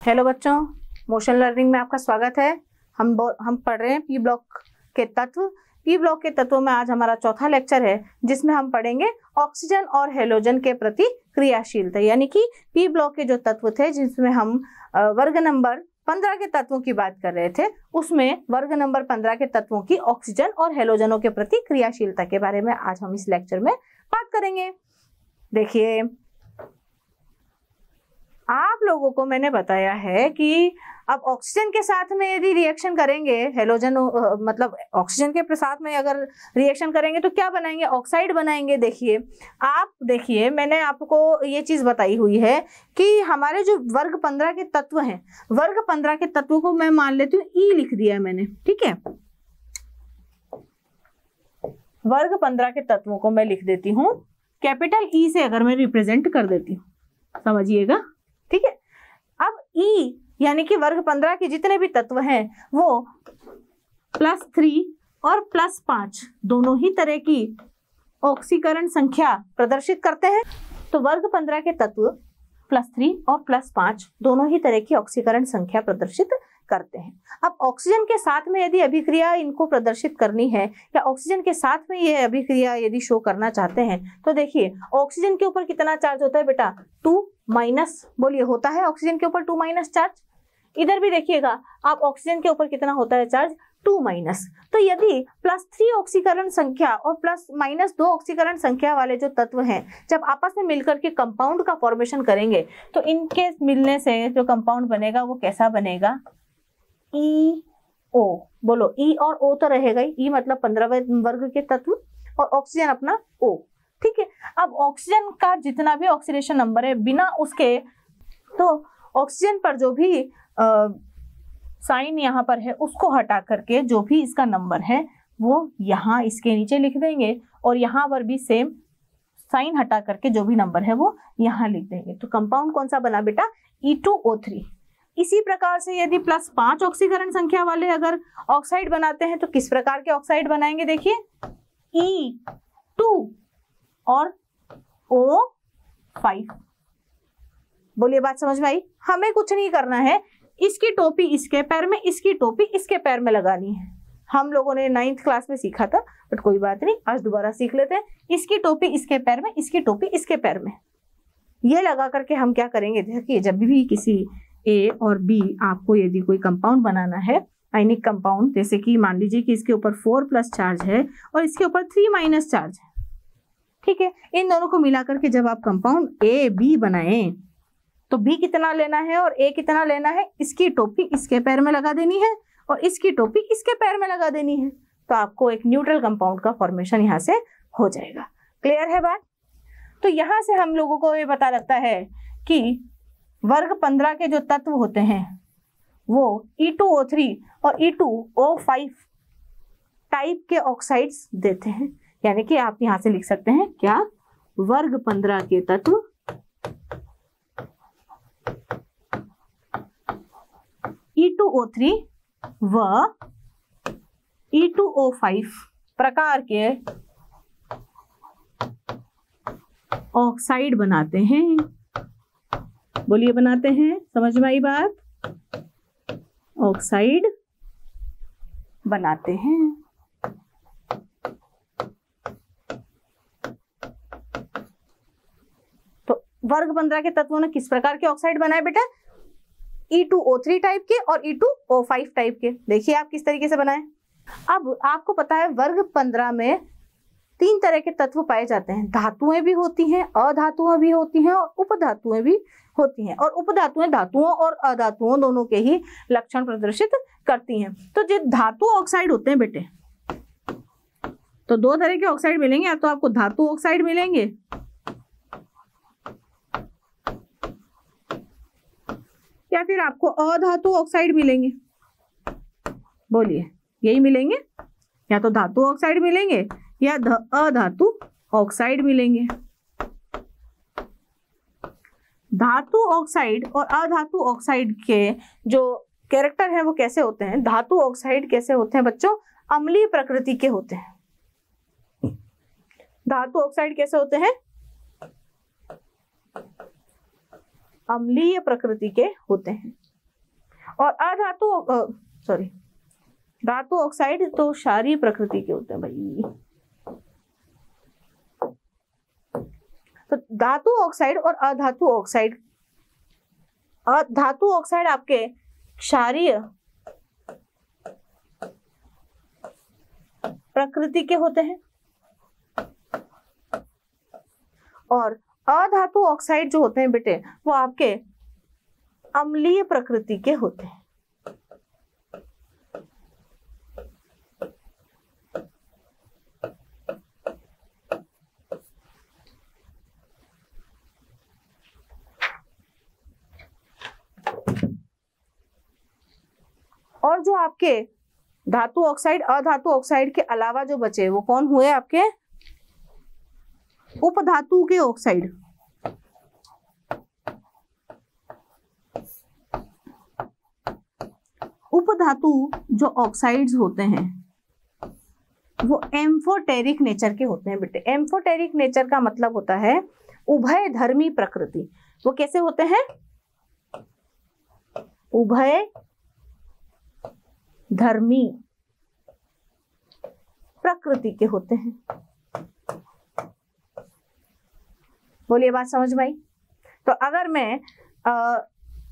Hello बच्चों, motion learning में आपका स्वागत है। हम पढ़ रहे हैं पी ब्लॉक के तत्व। पी ब्लॉक के तत्वों में आज हमारा चौथा लेक्चर है, जिसमें हम पढ़ेंगे ऑक्सीजन और हेलोजन के प्रति क्रियाशीलता। यानी कि पी ब्लॉक के जो तत्व थे, जिसमें हम वर्ग नंबर 15 के तत्वों की बात कर रहे थे, उसमें वर्ग नंबर 15 के तत्वों की ऑक्सीजन और हेलोजनों के प्रति क्रियाशीलता के बारे में आज हम इस लेक्चर में बात करेंगे। देखिए, आप लोगों को मैंने बताया है कि अब ऑक्सीजन के साथ में यदि रिएक्शन करेंगे, हेलोजन मतलब ऑक्सीजन के साथ में अगर रिएक्शन करेंगे तो क्या बनाएंगे? ऑक्साइड बनाएंगे। देखिए मैंने आपको ये चीज बताई हुई है कि हमारे जो वर्ग 15 के तत्व हैं, वर्ग 15 के तत्वों को मैं मान लेती हूँ ई लिख दिया मैंने, ठीक है। वर्ग 15 के तत्वों को मैं लिख देती हूँ कैपिटल ई से, अगर मैं रिप्रेजेंट कर देती हूँ, समझिएगा, ठीक है। अब ई यानी कि वर्ग 15 के जितने भी तत्व हैं वो +3 और +5 दोनों ही तरह की ऑक्सीकरण संख्या प्रदर्शित करते हैं। तो वर्ग 15 के तत्व +3 और +5 दोनों ही तरह की ऑक्सीकरण संख्या प्रदर्शित करते हैं। अब ऑक्सीजन के साथ में यदि अभिक्रिया इनको प्रदर्शित करनी है, या ऑक्सीजन के साथ में ये अभिक्रिया यदि शो करना चाहते हैं, तो देखिए ऑक्सीजन के ऊपर कितना चार्ज होता है बेटा? 2- बोलिए, होता है ऑक्सीजन के ऊपर 2- चार्ज। इधर भी देखिएगा आप, ऑक्सीजन के ऊपर कितना होता है चार्ज? 2-। तो यदि +3 ऑक्सीकरण संख्या और +-2 ऑक्सीकरण संख्या वाले जो तत्व हैं, जब आपस में मिलकर के कंपाउंड का फॉर्मेशन करेंगे, तो इनके मिलने से जो कंपाउंड बनेगा वो कैसा बनेगा? EO। बोलो, ई और ओ तो रहेगा ही। ई मतलब 15वें वर्ग के तत्व और ऑक्सीजन अपना O, ठीक है। अब ऑक्सीजन का जितना भी ऑक्सीडेशन नंबर है, बिना उसके, तो ऑक्सीजन पर जो भी साइन यहाँ पर है उसको हटा करके जो भी इसका नंबर है वो यहाँ इसके नीचे लिख देंगे, और यहाँ पर भी सेम साइन हटा करके जो भी नंबर है वो यहाँ लिख देंगे। तो कंपाउंड कौन सा बना बेटा? E2O3। इसी प्रकार से यदि +5 ऑक्सीकरण संख्या वाले अगर ऑक्साइड बनाते हैं तो किस प्रकार के ऑक्साइड बनाएंगे? देखिए, E2 और O5। बोलिए, बात समझ में आई? हमें कुछ नहीं करना है, इसकी टोपी इसके पैर में, इसकी टोपी इसके पैर में लगानी है। हम लोगों ने 9th क्लास में सीखा था, बट कोई बात नहीं, आज दोबारा सीख लेते हैं। इसकी टोपी इसके पैर में, इसकी टोपी इसके पैर में, ये लगा करके हम क्या करेंगे? देखिए, जब भी किसी ए और बी आपको यदि कोई कंपाउंड बनाना है, आयनिक कंपाउंड, जैसे कि मान लीजिए कि इसके ऊपर 4+ चार्ज है और इसके ऊपर 3- चार्ज है, ठीक है। इन दोनों को मिलाकर के जब आप कंपाउंड AB बनाएं, तो B कितना लेना है और A कितना लेना है? इसकी टोपी इसके पैर में लगा देनी है और इसकी टोपी इसके पैर में लगा देनी है, तो आपको एक न्यूट्रल कंपाउंड का फॉर्मेशन यहाँ से हो जाएगा। क्लियर है बात? तो यहाँ से हम लोगों को ये पता लगता है कि वर्ग 15 के जो तत्व होते हैं वो E2O3 और E2O5 टाइप के ऑक्साइड्स देते हैं। यानी कि आप यहां से लिख सकते हैं क्या? वर्ग 15 के तत्व E2O3 व E2O5 प्रकार के ऑक्साइड बनाते हैं। बोलिए, बनाते हैं। समझ में आई बात? ऑक्साइड बनाते हैं। तो वर्ग 15 के तत्वों ने किस प्रकार के ऑक्साइड बनाए बेटा? E2O3 टाइप के और E2O5 टाइप के। देखिए आप किस तरीके से बनाए। अब आपको पता है वर्ग 15 में 3 तरह के तत्व पाए जाते हैं। धातुएं भी होती हैं, अधातुएं भी होती हैं और उपधातुएं भी होती हैं। और उपधातुएं धातुओं और अधातुओं दोनों के ही लक्षण प्रदर्शित करती हैं। तो जो धातु ऑक्साइड होते हैं बेटे, तो 2 तरह के ऑक्साइड मिलेंगे। या तो आपको धातु ऑक्साइड मिलेंगे, या फिर आपको अधातु ऑक्साइड मिलेंगे। बोलिए, यही मिलेंगे, या तो धातु ऑक्साइड मिलेंगे या अधातु ऑक्साइड मिलेंगे। धातु ऑक्साइड और अधातु ऑक्साइड के जो कैरेक्टर हैं वो कैसे होते हैं? धातु ऑक्साइड कैसे होते हैं बच्चों? अम्लीय प्रकृति के होते हैं। धातु ऑक्साइड कैसे होते हैं? अम्लीय प्रकृति के होते हैं। और धातु ऑक्साइड तो क्षारीय प्रकृति के होते हैं भाई। तो धातु ऑक्साइड और अधातु ऑक्साइड, धातु ऑक्साइड आपके क्षारीय प्रकृति के होते हैं और अधातु ऑक्साइड जो होते हैं बेटे वो आपके अम्लीय प्रकृति के होते हैं। और जो आपके धातु ऑक्साइड अधातु ऑक्साइड के अलावा जो बचे वो कौन हुए आपके उपधातु के ऑक्साइड। उपधातु जो ऑक्साइड्स होते हैं वो एम्फोटेरिक नेचर के होते हैं बेटे। एम्फोटेरिक नेचर का मतलब होता है उभय धर्मी प्रकृति। वो कैसे होते हैं? उभय धर्मी प्रकृति के होते हैं। बोलिए बात समझ में आई? तो अगर मैं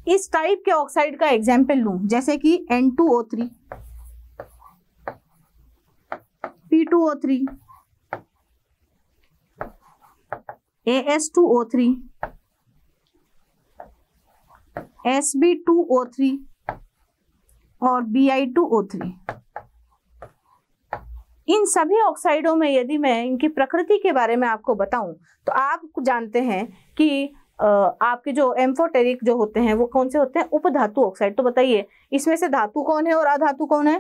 इस टाइप के ऑक्साइड का एग्जाम्पल लूं जैसे कि N2O3, P2O3, AS2O3, Sb2O3 और Bi2O3, इन सभी ऑक्साइडों में यदि मैं इनकी प्रकृति के बारे में आपको बताऊं तो आप जानते हैं कि आपके जो एम्फोटेरिक जो होते हैं वो कौन से होते हैं? उपधातु ऑक्साइड। तो बताइए इसमें से धातु कौन है और अधातु कौन है?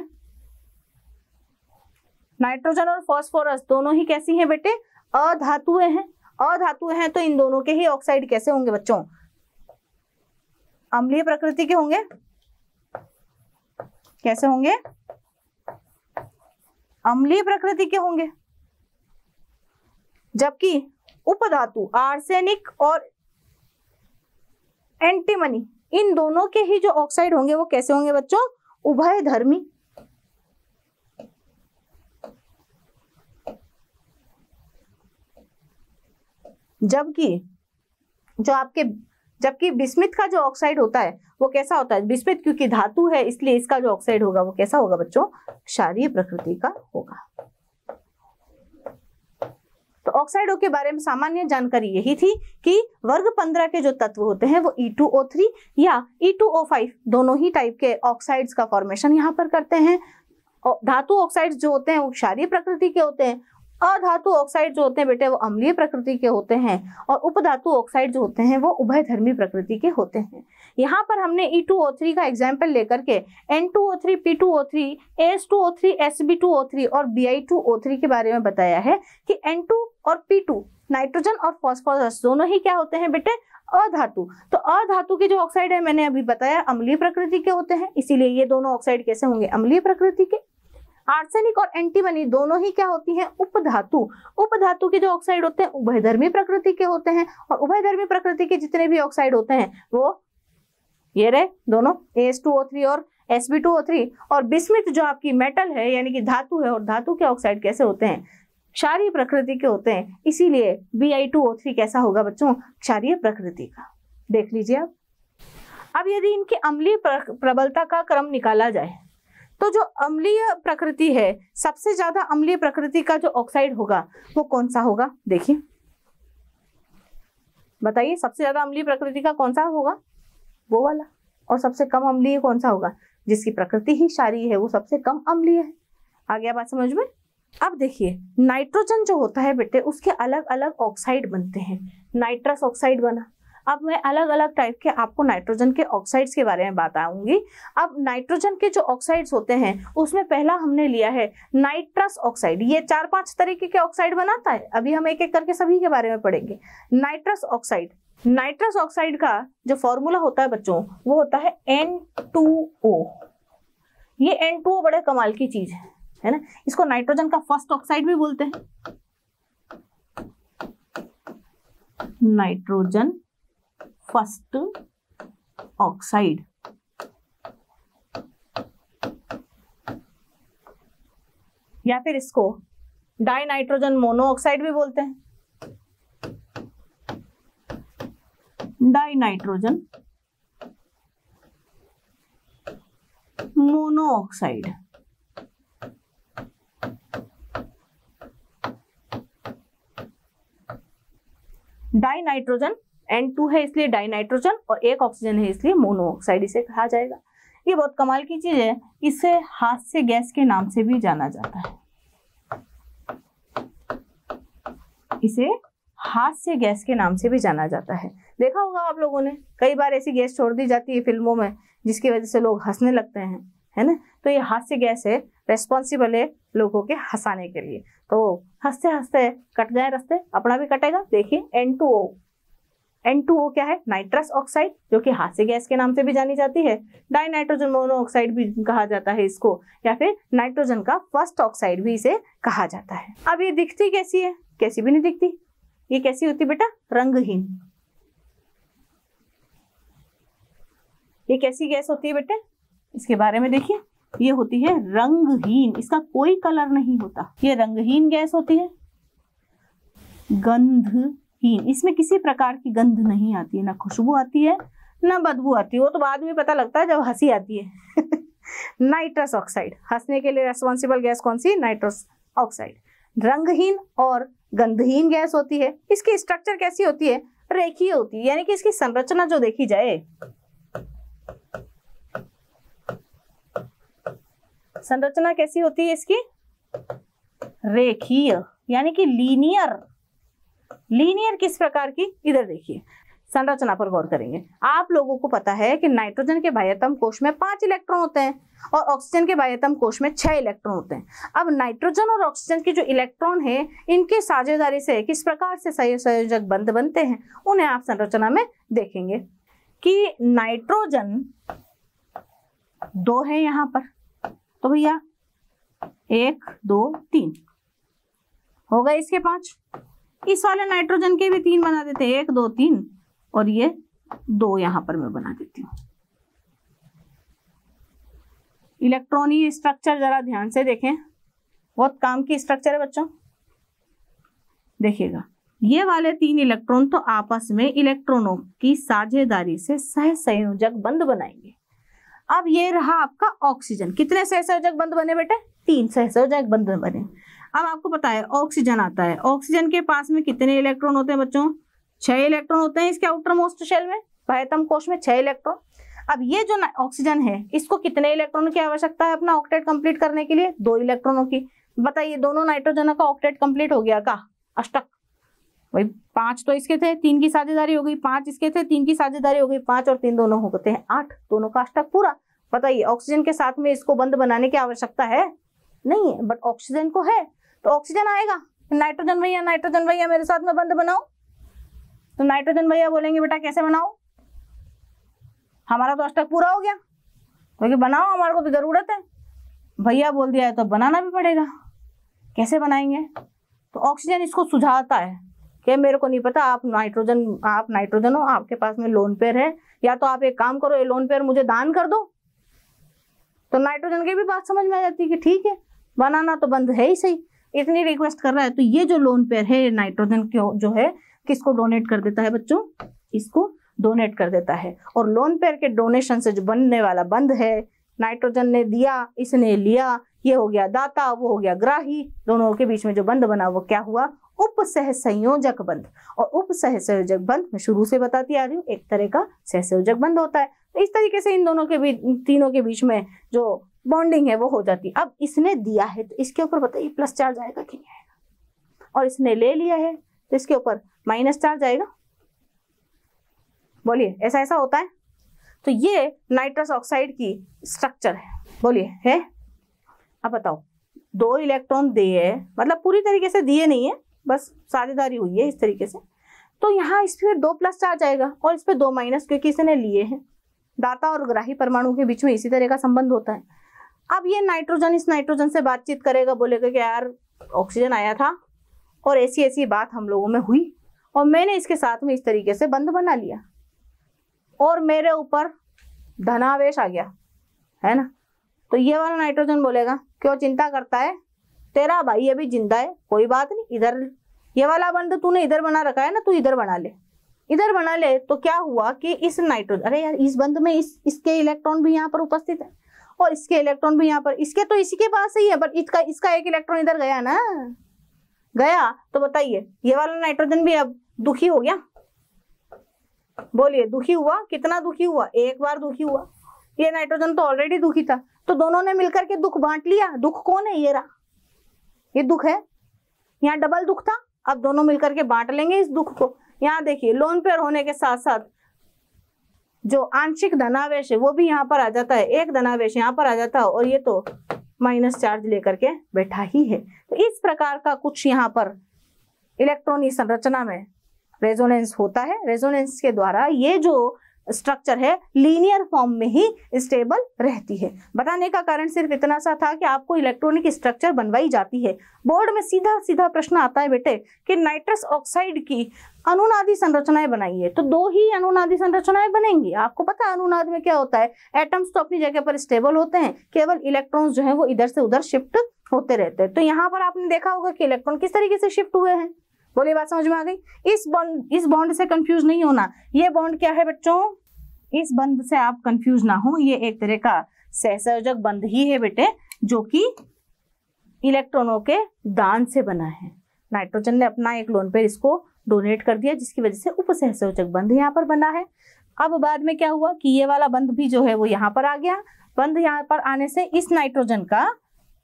नाइट्रोजन और फास्फोरस दोनों ही कैसी हैं बेटे? अधातुएं हैं। अधातुएं हैं तो इन दोनों के ही ऑक्साइड कैसे होंगे बच्चों? अम्लीय प्रकृति के होंगे। कैसे होंगे? अम्लीय प्रकृति के होंगे। जबकि उपधातु आर्सेनिक और एंटीमनी इन दोनों के ही जो ऑक्साइड होंगे वो कैसे होंगे बच्चों? उभय धर्मी। जबकि बिस्मिथ का जो ऑक्साइड होता है वो कैसा होता है? बिस्मिथ क्योंकि धातु है इसलिए इसका जो ऑक्साइड होगा वो कैसा होगा बच्चों? क्षारीय प्रकृति का होगा। तो ऑक्साइडों के बारे में सामान्य जानकारी यही थी कि वर्ग 15 के जो तत्व होते हैं वो E2O3 या E2O5 दोनों ही टाइप के ऑक्साइड्स का फॉर्मेशन यहाँ पर करते हैं। और धातु ऑक्साइड्स जो होते हैं वो क्षारीय प्रकृति के होते हैं। अधातु ऑक्साइड जो होते हैं बेटे वो अम्लीय प्रकृति के होते हैं और उपधातु ऑक्साइड जो होते हैं वो उभयधर्मी प्रकृति के होते हैं। यहाँ पर हमने E2O3 का एग्जाम्पल लेकर के N2O3, P2O3, AS2O3, Sb2O3 और Bi2O3 के बारे में बताया है कि N2 और P2 नाइट्रोजन और फास्फोरस दोनों ही क्या होते हैं बेटे? अधातु। तो अधातु के जो ऑक्साइड है मैंने अभी बताया अम्लीय प्रकृति के होते हैं, इसीलिए ये दोनों ऑक्साइड कैसे होंगे? अम्लीय प्रकृति के। आर्सेनिक और एंटीमनी दोनों ही क्या होती हैं? उपधातु। उपधातु के जो ऑक्साइड होते हैं उभयधर्मी प्रकृति के होते हैं और उभयधर्मी प्रकृति के जितने भी ऑक्साइड होते हैं वो ये रहे दोनों AS2O3 और Sb2O3। और बिस्मिथ जो आपकी मेटल है यानी कि धातु है और धातु के ऑक्साइड कैसे होते हैं? क्षारीय प्रकृति के होते हैं, इसीलिए Bi2O3 कैसा होगा बच्चों? क्षारीय प्रकृति का। देख लीजिए अब यदि इनकी अम्लीय प्रबलता का क्रम निकाला जाए तो जो अम्लीय प्रकृति है सबसे ज्यादा अम्लीय प्रकृति का जो ऑक्साइड होगा वो कौन सा होगा? देखिए बताइए सबसे ज्यादा अम्लीय प्रकृति का कौन सा होगा? वो वाला। और सबसे कम अम्लीय कौन सा होगा? जिसकी प्रकृति ही क्षारीय है वो सबसे कम अम्लीय है। आ गया बात समझ में? अब देखिए नाइट्रोजन जो होता है बेटे उसके अलग अलग ऑक्साइड बनते हैं। नाइट्रस ऑक्साइड बना। अब मैं अलग अलग टाइप के आपको नाइट्रोजन के ऑक्साइड्स के बारे में बताऊंगी। अब नाइट्रोजन के जो ऑक्साइड्स होते हैं उसमें पहला हमने लिया है नाइट्रस ऑक्साइड। ये 4-5 तरीके के ऑक्साइड बनाता है, अभी हम एक एक करके सभी के बारे में पढ़ेंगे। नाइट्रस ऑक्साइड, नाइट्रस ऑक्साइड का जो फॉर्मूला होता है बच्चों वो होता है N2O। ये N2O बड़े कमाल की चीज है ना। इसको नाइट्रोजन का फर्स्ट ऑक्साइड भी बोलते हैं। नाइट्रोजन फर्स्ट ऑक्साइड या फिर इसको डाई नाइट्रोजन मोनोऑक्साइड भी बोलते हैं, die nitrogen monoxide. Die nitrogen N2 है इसलिए डाई नाइट्रोजन, और एक ऑक्सीजन है इसलिए मोनोऑक्साइड इसे कहा जाएगा। ये बहुत कमाल की चीज है, इसे हास्य गैस के नाम से भी जाना जाता है, इसे हास्य गैस के नाम से भी जाना जाता है। देखा होगा आप लोगों ने, कई बार ऐसी गैस छोड़ दी जाती है फिल्मों में जिसकी वजह से लोग हंसने लगते हैं, है ना। तो ये हास्य गैस है, रेस्पॉन्सिबल है लोगों के हंसाने के लिए। तो हंसते हंसते कट जाए रास्ते, अपना भी कटेगा। देखिए N2O, N2O क्या है? नाइट्रस ऑक्साइड, जो कि हास्य गैस के नाम से भी जानी जाती है। डाई नाइट्रोजन मोनोऑक्साइड भी कहा जाता है इसको, या फिर नाइट्रोजन का फर्स्ट ऑक्साइड भी इसे कहा जाता है। अब ये दिखती कैसी है? कैसी भी नहीं दिखती। ये कैसी होती बेटा? रंगहीन। ये कैसी गैस होती है बेटे? इसके बारे में देखिए, ये होती है रंगहीन, इसका कोई कलर नहीं होता। ये रंगहीन गैस होती है, गंधहीन, इसमें किसी प्रकार की गंध नहीं आती है, ना खुशबू आती है ना बदबू आती है, वो तो बाद में पता लगता है जब हंसी आती है। नाइट्रस ऑक्साइड, हंसने के लिए रेस्पॉन्सिबल गैस कौन सी? Nitrous oxide. रंगहीन और गंधहीन गैस होती है। इसकी स्ट्रक्चर कैसी होती है? रेखीय होती है, यानी कि इसकी संरचना जो देखी जाए, संरचना कैसी होती है इसकी? रेखीय, यानी कि लीनियर। लीनियर किस प्रकार की? इधर देखिए, संरचना पर गौर करेंगे। आप लोगों को पता है कि नाइट्रोजन के बाह्यतम कोश में 5 इलेक्ट्रॉन होते हैं और ऑक्सीजन के बाह्यतम कोश में 6 इलेक्ट्रॉन होते हैं। अब नाइट्रोजन और ऑक्सीजन के जो इलेक्ट्रॉन है, इनके साझेदारी से किस प्रकार से संयोजक बंध बनते हैं, उन्हें आप संरचना में देखेंगे कि नाइट्रोजन 2 है यहाँ पर, तो भैया 1 2 3 हो गए इसके 5। इस वाले नाइट्रोजन के भी 3 बना देते हैं, 1 2 3, और ये 2 यहां पर मैं बना देती हूँ। इलेक्ट्रॉनिक स्ट्रक्चर जरा ध्यान से देखें, बहुत काम की स्ट्रक्चर है बच्चों। देखिएगा, ये वाले 3 इलेक्ट्रॉन तो आपस में इलेक्ट्रॉनों की साझेदारी से सहसंयोजक बंध बनाएंगे। अब ये रहा आपका ऑक्सीजन। कितने सहसंयोजक बंध बने बेटे? 3 सहसंयोजक बंध बने। अब आपको पता है ऑक्सीजन आता है, ऑक्सीजन के पास में कितने इलेक्ट्रॉन होते हैं बच्चों? 6 इलेक्ट्रॉन होते हैं इसके आउटर मोस्ट शेल में, बाह्यतम कोश में 6 इलेक्ट्रॉन। अब ये जो ऑक्सीजन है, इसको कितने इलेक्ट्रॉनों की आवश्यकता है अपना ऑक्टेट कंप्लीट करने के लिए? 2 इलेक्ट्रॉनों की। बताइए, दोनों नाइट्रोजन का ऑक्टेट कंप्लीट हो गया का? अष्टक। वही 5 तो इसके थे, 3 की साझेदारी हो गई, 5 इसके थे, 3 की साझेदारी हो गई, 5 और 3 दोनों होते हैं 8, दोनों का अष्टक पूरा। बताइए, ऑक्सीजन के साथ में इसको बंध बनाने की आवश्यकता है? नहीं है, बट ऑक्सीजन को है, तो ऑक्सीजन आएगा, नाइट्रोजन भैया मेरे साथ में बंध बनाओ। तो नाइट्रोजन भैया बोलेंगे बेटा कैसे बनाओ, हमारा तो अष्टक पूरा हो गया, क्योंकि बनाओ, हमारे को तो जरूरत है। भैया बोल दिया है तो बनाना भी पड़ेगा। कैसे बनाएंगे? तो ऑक्सीजन इसको सुझाता है कि मेरे को नहीं पता, आप नाइट्रोजन हो, आपके पास में लोन पेयर है, या तो आप एक काम करो, ये लोन पेयर मुझे दान कर दो। तो नाइट्रोजन की भी बात समझ में आ जाती है कि ठीक है, बनाना तो बंद है ही सही, इतनी रिक्वेस्ट कर रहा है। तो ये जो लोन पेयर है नाइट्रोजन जो है, किसको डोनेट कर देता है बच्चों? इसको डोनेट कर देता है। और लोन पेयर के डोनेशन से जो बनने वाला बंध है, नाइट्रोजन ने दिया, इसने लिया, ये हो गया दाता, वो हो गया ग्राही, दोनों के बीच में जो बंध बना वो क्या हुआ? उपसहसंयोजक बंध। और उपसहसंयोजक बंध मैं शुरू से बताती आ रही हूँ, एक तरह का सहसंयोजक बंध होता है। तो इस तरीके से इन दोनों के बीच, तीनों के बीच में जो बॉन्डिंग है वो हो जाती है। अब इसने दिया है तो इसके ऊपर बताइए प्लस चार्ज आएगा कि नहीं आएगा, और इसने ले लिया है तो इसके ऊपर माइनस चार्ज आएगा। बोलिए, ऐसा ऐसा होता है। तो ये नाइट्रस ऑक्साइड की स्ट्रक्चर है। बोलिए, है? अब बताओ, 2 इलेक्ट्रॉन दिए, मतलब पूरी तरीके से दिए नहीं है, बस साझेदारी हुई है इस तरीके से। तो यहाँ इस पर 2 प्लस चार्ज आएगा और इस पर 2 माइनस, क्योंकि इसने लिए हैं। दाता और ग्राही परमाणु के बीच में इसी तरह का संबंध होता है। अब ये नाइट्रोजन इस नाइट्रोजन से बातचीत करेगा, बोलेगा कि यार ऑक्सीजन आया था और ऐसी ऐसी बात हम लोगों में हुई और मैंने इसके साथ में इस तरीके से बंध बना लिया और मेरे ऊपर धनावेश आ गया, है ना। तो ये वाला नाइट्रोजन बोलेगा, क्यों चिंता करता है, तेरा भाई अभी जिंदा है, कोई बात नहीं, इधर ये वाला बंध तूने इधर बना रखा है ना, तू इधर बना ले, इधर बना ले। तो क्या हुआ कि इस नाइट्रोजन, अरे यार इस बंध में इसके इलेक्ट्रॉन भी यहाँ पर उपस्थित है और इसके इलेक्ट्रॉन भी यहाँ पर, इसके तो इसी के पास ही है, बट इसका एक इलेक्ट्रॉन इधर गया ना, गया। तो बताइए ये वाला नाइट्रोजन भी अब दुखी हो गया, बोलिए दुखी हुआ, कितना दुखी हुआ, एक बार दुखी हुआ। ये नाइट्रोजन तो ऑलरेडी दुखी था, तो दोनों ने मिलकर के दुख बांट लिया। दुख कौन है, ये रहा, ये दुख है, यहाँ डबल दुख था, अब दोनों मिलकर के बांट लेंगे इस दुख को। यहाँ देखिए लोन पेयर होने के साथ साथ जो आंशिक धनावेश है वो भी यहाँ पर आ जाता है, एक धनावेश यहाँ पर आ जाता है और ये तो माइनस चार्ज लेकर के बैठा ही है। तो इस प्रकार का कुछ यहाँ पर इलेक्ट्रॉनिक संरचना में रेजोनेंस होता है। रेजोनेंस के द्वारा ये जो स्ट्रक्चर है लीनियर फॉर्म में ही स्टेबल रहती है। बताने का कारण सिर्फ इतना सा था कि आपको इलेक्ट्रॉनिक स्ट्रक्चर बनवाई जाती है। बोर्ड में सीधा सीधा प्रश्न आता है बेटे कि नाइट्रस ऑक्साइड की अनुनादी संरचनाएं बनाइए, तो दो ही अनुनादी संरचनाएं बनेंगी। आपको पता है अनुनाद में क्या होता है, एटम्स तो अपनी जगह पर स्टेबल होते हैं, केवल इलेक्ट्रॉन्स जो है वो इधर से उधर शिफ्ट होते रहते हैं। तो यहाँ पर आपने देखा होगा कि इलेक्ट्रॉन किस तरीके से शिफ्ट हुए हैं। बोलिए बात समझ में आ गई। इस बॉन्ड से कंफ्यूज नहीं होना। ये बॉन्ड क्या है बच्चों, इस बंध से आप कंफ्यूज ना हो, ये एक तरह का सहसंयोजक बंध ही है बेटे, जो कि इलेक्ट्रॉनों के दान से बना है। नाइट्रोजन ने अपना एक लोन पेयर इसको डोनेट कर दिया, जिसकी वजह से उपसहसंयोजक बंध यहाँ पर बना है। अब बाद में क्या हुआ कि ये वाला बंध भी जो है वो यहाँ पर आ गया। बंध यहाँ पर आने से इस नाइट्रोजन का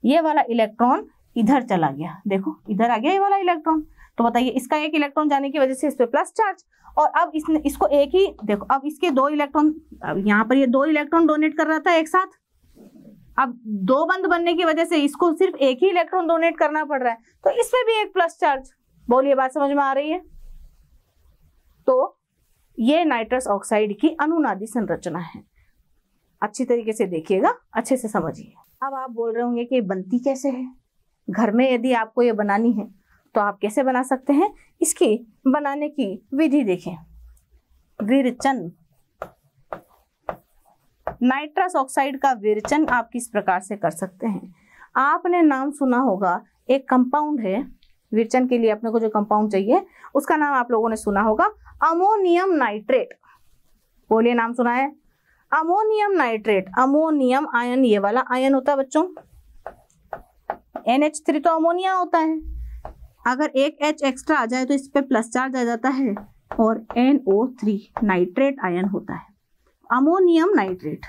ये वाला इलेक्ट्रॉन इधर चला गया, देखो इधर आ गया ये वाला इलेक्ट्रॉन। तो बताइए इसका एक इलेक्ट्रॉन जाने की वजह से इस पे प्लस चार्ज, और अब इसने इसको एक ही देखो, अब इसके दो इलेक्ट्रॉन, यहाँ पर ये दो इलेक्ट्रॉन डोनेट कर रहा था एक साथ, अब दो बंध बनने की वजह से इसको सिर्फ एक ही इलेक्ट्रॉन डोनेट करना पड़ रहा है, तो इसमें भी एक प्लस चार्ज। बोलिए बात समझ में आ रही है। तो ये नाइट्रस ऑक्साइड की अनुनादी संरचना है, अच्छी तरीके से देखिएगा, अच्छे से समझिए। अब आप बोल रहे होंगे कि बनती कैसे है, घर में यदि आपको ये बनानी है तो आप कैसे बना सकते हैं। इसकी बनाने की विधि देखें। विरचन, नाइट्रस ऑक्साइड का विरचन आप किस प्रकार से कर सकते हैं। आपने नाम सुना होगा, एक कंपाउंड है विरचन के लिए, अपने को जो कंपाउंड चाहिए उसका नाम आप लोगों ने सुना होगा, अमोनियम नाइट्रेट। बोलिए नाम सुना है, अमोनियम नाइट्रेट। अमोनियम आयन, ये वाला आयन होता है बच्चों, NH3 तो अमोनिया होता है, अगर एक H एक्स्ट्रा आ जाए तो इस पे प्लस चार्ज आ जाता है, और NO3 नाइट्रेट आयन होता है, अमोनियम नाइट्रेट।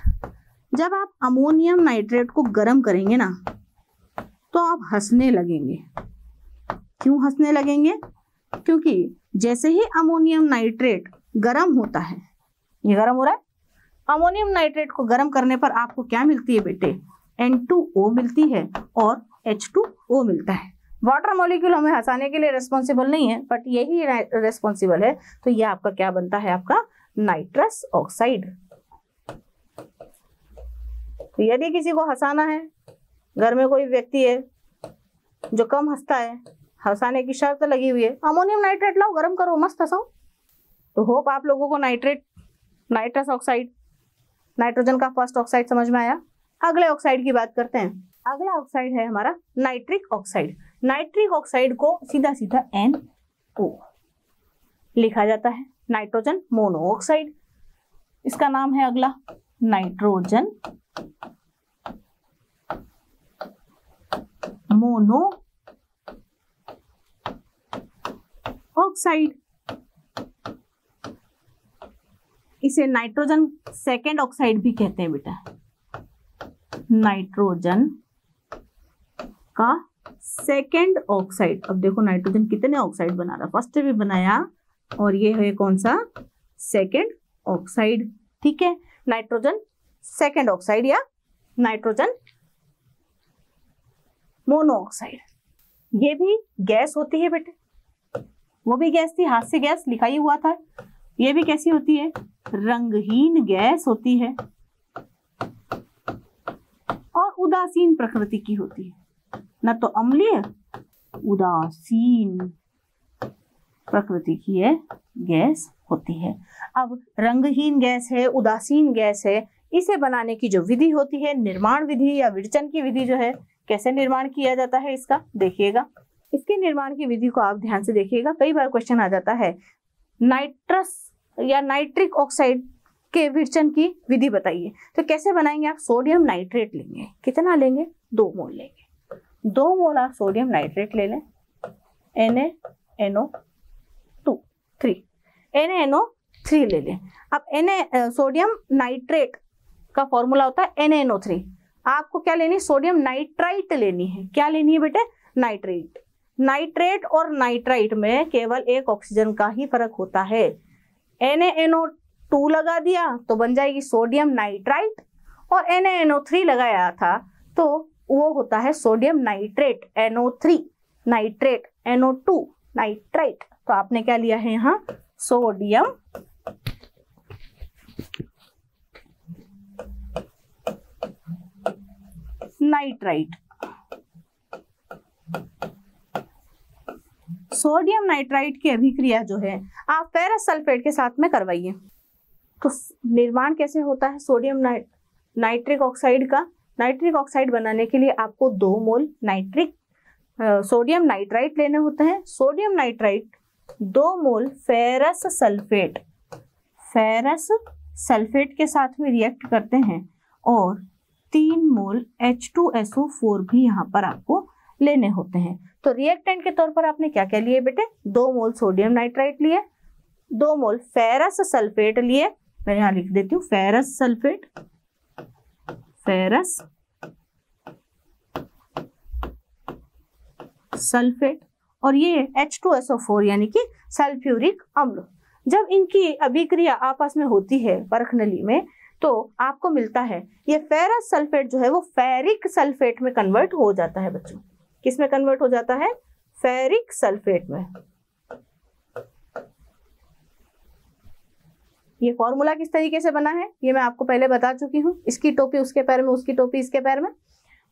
जब आप अमोनियम नाइट्रेट को गर्म करेंगे ना तो आप हंसने लगेंगे। क्यों हंसने लगेंगे, क्योंकि जैसे ही अमोनियम नाइट्रेट गर्म होता है, ये गर्म हो रहा है, अमोनियम नाइट्रेट को गर्म करने पर आपको क्या मिलती है बेटे, N2O मिलती है और H2O मिलता है। वाटर मॉलिक्यूल हमें हंसाने के लिए रेस्पॉन्सिबल नहीं है, बट यही रेस्पॉन्सिबल है। तो ये आपका क्या बनता है, आपका नाइट्रस ऑक्साइड। तो यदि किसी को हंसाना है, घर में कोई व्यक्ति है जो कम हंसता है, हंसाने की शर्त लगी हुई है, अमोनियम नाइट्रेट लाओ, गर्म करो, मस्त हंसाओ। तो होप आप लोगों को नाइट्रस ऑक्साइड, नाइट्रोजन का फर्स्ट ऑक्साइड समझ में आया। अगले ऑक्साइड की बात करते हैं। अगला ऑक्साइड है हमारा नाइट्रिक ऑक्साइड। नाइट्रिक ऑक्साइड को सीधा सीधा NO लिखा जाता है, नाइट्रोजन मोनोऑक्साइड। इसका नाम है अगला नाइट्रोजन मोनो ऑक्साइड। इसे नाइट्रोजन सेकेंड ऑक्साइड भी कहते हैं बेटा, नाइट्रोजन का सेकेंड ऑक्साइड। अब देखो नाइट्रोजन कितने ऑक्साइड बना रहा, फर्स्ट भी बनाया और ये है कौन सा, सेकेंड ऑक्साइड। ठीक है, नाइट्रोजन सेकेंड ऑक्साइड या नाइट्रोजन मोनोऑक्साइड। ये भी गैस होती है बेटे, वो भी गैस थी, हाथ से गैस लिखा ही हुआ था। ये भी कैसी होती है, रंगहीन गैस होती है और उदासीन प्रकृति की होती है, न तो अम्लीय, उदासीन प्रकृति की है गैस होती है। अब रंगहीन गैस है, उदासीन गैस है, इसे बनाने की जो विधि होती है, निर्माण विधि या विरचन की विधि जो है, कैसे निर्माण किया जाता है इसका देखिएगा। इसके निर्माण की विधि को आप ध्यान से देखिएगा, कई बार क्वेश्चन आ जाता है, नाइट्रस या नाइट्रिक ऑक्साइड के विरचन की विधि बताइए। तो कैसे बनाएंगे आप, सोडियम नाइट्रेट लेंगे, कितना लेंगे, 2 मोल लेंगे, 2 मोल आप सोडियम नाइट्रेट ले लें, NaNO2 NaNO3 ले लें। अब सोडियम नाइट्रेट का फॉर्मूला होता है NaNO3, आपको क्या लेनी है, सोडियम नाइट्राइट लेनी है। क्या लेनी है बेटे, नाइट्रेट। नाइट्रेट और नाइट्राइट में केवल एक ऑक्सीजन का ही फर्क होता है। NaNO2 लगा दिया तो बन जाएगी सोडियम नाइट्राइट, और NaNO3 लगाया था तो वो होता है sodium nitrate, NO3 nitrate, NO2 nitrite. तो आपने क्या लिया है यहाँ, सोडियम नाइट्राइट। सोडियम नाइट्राइट की अभिक्रिया जो है आप फेरस सल्फेट के साथ में करवाइए। तो निर्माण कैसे होता है सोडियम नाइट्रिक ऑक्साइड का, नाइट्रिक ऑक्साइड बनाने के लिए आपको 2 मोल सोडियम नाइट्राइट लेने होते हैं। सोडियम नाइट्राइट 2 मोल फेरस सल्फेट के साथ में रिएक्ट करते हैं, और 3 मोल H2SO4 भी यहाँ पर आपको लेने होते हैं। तो रिएक्टेंट के तौर पर आपने क्या क्या लिए बेटे, 2 मोल सोडियम नाइट्राइट लिए, 2 मोल फेरस सल्फेट लिए, मैं यहाँ लिख देती हूँ फेरस सल्फेट, और ये H2SO4 यानी कि सल्फ्यूरिक अम्ल। जब इनकी अभिक्रिया आपस में होती है परख नली में, तो आपको मिलता है ये फेरस सल्फेट जो है वो फेरिक सल्फेट में कन्वर्ट हो जाता है बच्चों। किस में कन्वर्ट हो जाता है, फेरिक सल्फेट में। ये फॉर्मूला किस तरीके से बना है ये मैं आपको पहले बता चुकी हूँ, इसकी टोपी उसके पैर में, उसकी टोपी इसके पैर में।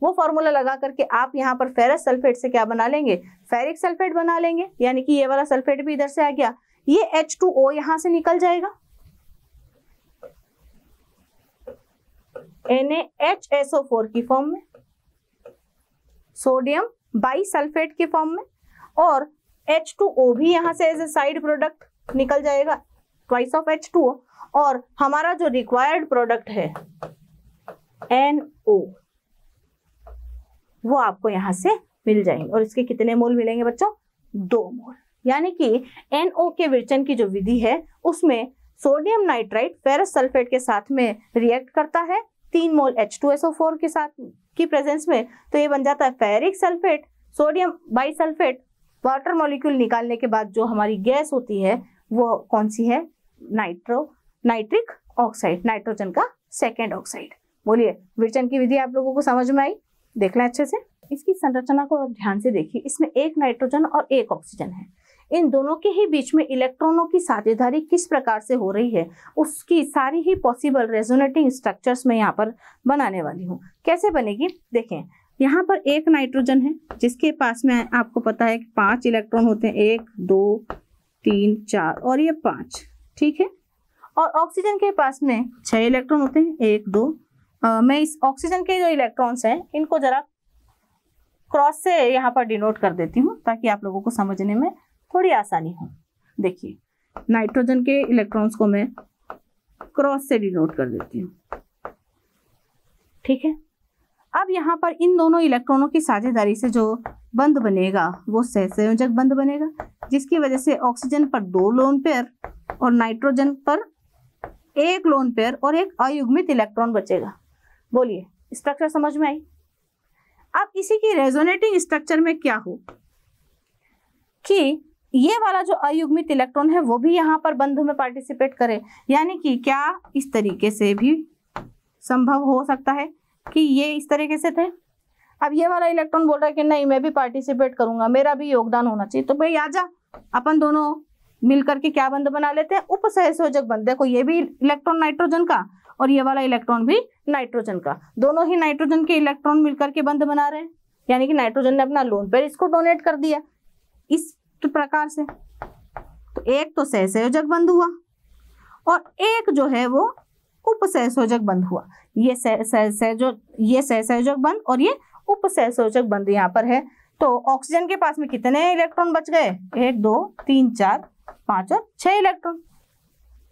वो फॉर्मूला लगा करके आप यहाँ पर फेरस सल्फेट से क्या बना लेंगे, फेरिक सल्फेट बना लेंगे, यानी कि ये वाला सल्फेट भी इधर से आ गया, ये H2O यहाँ से निकल जाएगा, NaHSO4 की फॉर्म में, सोडियम बाइसल्फेट की फॉर्म में, और H2O भी यहाँ से एज ए साइड प्रोडक्ट निकल जाएगा, ट्वाइस ऑफ H2O, और हमारा जो रिक्वायर्ड प्रोडक्ट है NO वो आपको यहाँ से मिल जाएंगे। और इसके कितने मोल मिलेंगे बच्चों, 2 मोल। यानी कि NO के विरचन की जो विधि है उसमें सोडियम नाइट्राइट फेरस सल्फेट के साथ में रिएक्ट करता है 3 मोल H2SO4 के साथ की प्रेजेंस में, तो ये बन जाता है ferric sulphate, sodium bisulphate. Water molecule निकालने के बाद जो हमारी गैस होती है वो कौन सी है, नाइट्रिक ऑक्साइड, नाइट्रोजन का सेकेंड ऑक्साइड। बोलिए विरचन की विधि आप लोगों को समझ में आई, देख लें अच्छे से। इसकी संरचना को आप ध्यान से देखिए, इसमें एक नाइट्रोजन और एक ऑक्सीजन है। इन दोनों के ही बीच में इलेक्ट्रॉनों की साझेदारी किस प्रकार से हो रही है उसकी सारी ही पॉसिबल रेजोनेटिंग स्ट्रक्चर्स में यहाँ पर बनाने वाली हूँ। कैसे बनेगी देखें, यहाँ पर एक नाइट्रोजन है जिसके पास में आपको पता है कि 5 इलेक्ट्रॉन होते हैं, 1 2 3 4 और ये 5, ठीक है। और ऑक्सीजन के पास में 6 इलेक्ट्रॉन होते हैं, 1 2। मैं इस ऑक्सीजन के जो इलेक्ट्रॉन्स हैं इनको जरा क्रॉस से यहाँ पर डिनोट कर देती हूँ ताकि आप लोगों को समझने में थोड़ी आसानी हो। देखिए नाइट्रोजन के इलेक्ट्रॉन्स को मैं क्रॉस से डिनोट कर देती हूँ, ठीक है। अब यहाँ पर इन दोनों इलेक्ट्रॉनों की साझेदारी से जो बंध बनेगा वो सहसंयोजक बंध बनेगा, जिसकी वजह से ऑक्सीजन पर 2 लोन पेयर और नाइट्रोजन पर 1 लोन पेयर और एक अयुग्मित इलेक्ट्रॉन बचेगा। बोलिए स्ट्रक्चर समझ में आई। अब इसी की रेजोनेटिंग स्ट्रक्चर में क्या हो कि ये वाला जो अयुग्मित इलेक्ट्रॉन है वो भी यहाँ पर बंध में पार्टिसिपेट करे, यानी कि क्या इस तरीके से भी संभव हो सकता है कि ये इस तरीके से थे। अब ये वाला इलेक्ट्रॉन बोल रहा है कि नहीं मैं भी पार्टिसिपेट करूंगा, मेरा भी योगदान होना चाहिए, तो भाई आजा अपन दोनों मिल करके क्या बंध बना लेते हैं, उपसहसंयोजक बंध। देखो ये भी इलेक्ट्रॉन नाइट्रोजन का और ये वाला इलेक्ट्रॉन भी नाइट्रोजन का, दोनों ही नाइट्रोजन के इलेक्ट्रॉन मिलकर के बंध बना रहे हैं, यानी कि नाइट्रोजन ने अपना लोन पेयर इसको डोनेट कर दिया इस प्रकार से। तो एक तो सहसंयोजक बंध हुआ और एक जो है वो उपसहसंयोजक बंध हुआ। ये सहसंयोजक बंध और ये उपसहसंयोजक बंध यहाँ पर है। तो ऑक्सीजन के पास में कितने इलेक्ट्रॉन बच गए? 1 2 3 4 5 और 6 इलेक्ट्रॉन।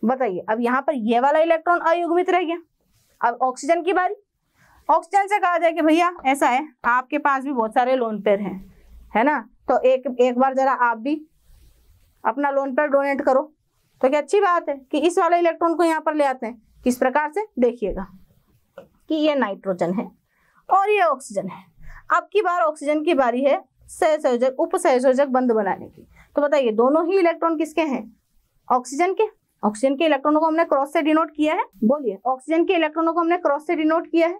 बताइए, अब यहाँ पर ये वाला इलेक्ट्रॉन अयुग्मित रह गया। अब ऑक्सीजन की बारी। ऑक्सीजन से कहा जाए कि भैया ऐसा है, आपके पास भी बहुत सारे लोन पेयर हैं, है ना, तो एक बार जरा आप भी अपना लोन पेयर डोनेट करो। तो क्या अच्छी बात है कि इस वाले इलेक्ट्रॉन को यहाँ पर ले आते हैं। किस प्रकार से? देखिएगा कि ये नाइट्रोजन है और ये ऑक्सीजन है। अब की बार ऑक्सीजन की बारी है सहसंयोजक उपसहसंयोजक बंध बनाने की। तो बताइए, दोनों ही इलेक्ट्रॉन किसके हैं? ऑक्सीजन के। ऑक्सीजन के इलेक्ट्रॉनों को हमने क्रॉस से डिनोट किया है। बोलिए, ऑक्सीजन के इलेक्ट्रॉनों को हमने क्रॉस से डिनोट किया है।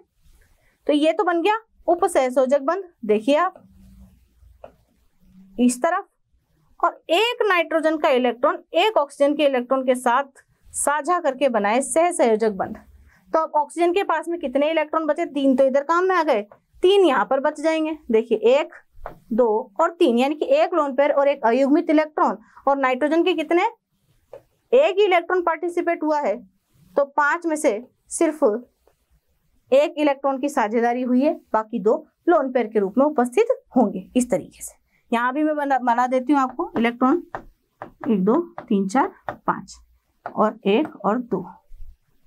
तो ये तो बन गया उपसहसंयोजक बंध। देखिए आप इस तरफ, और एक नाइट्रोजन का इलेक्ट्रॉन एक ऑक्सीजन के इलेक्ट्रॉन के साथ साझा करके बनाए सहसंयोजक बंध। तो अब ऑक्सीजन के पास में कितने इलेक्ट्रॉन बचे? 3 तो इधर काम में आ गए, 3 यहाँ पर बच जाएंगे। देखिए 1 2 और 3, यानी कि एक लोन पेयर और एक अयुग्मित इलेक्ट्रॉन। और नाइट्रोजन के कितने? एक ही इलेक्ट्रॉन पार्टिसिपेट हुआ है, तो 5 में से सिर्फ 1 इलेक्ट्रॉन की साझेदारी हुई है, बाकी 2 लोन पेयर के रूप में उपस्थित होंगे। इस तरीके से यहाँ भी मैं बना देती हूँ आपको इलेक्ट्रॉन 1 2 3 4 5 और 1 और 2।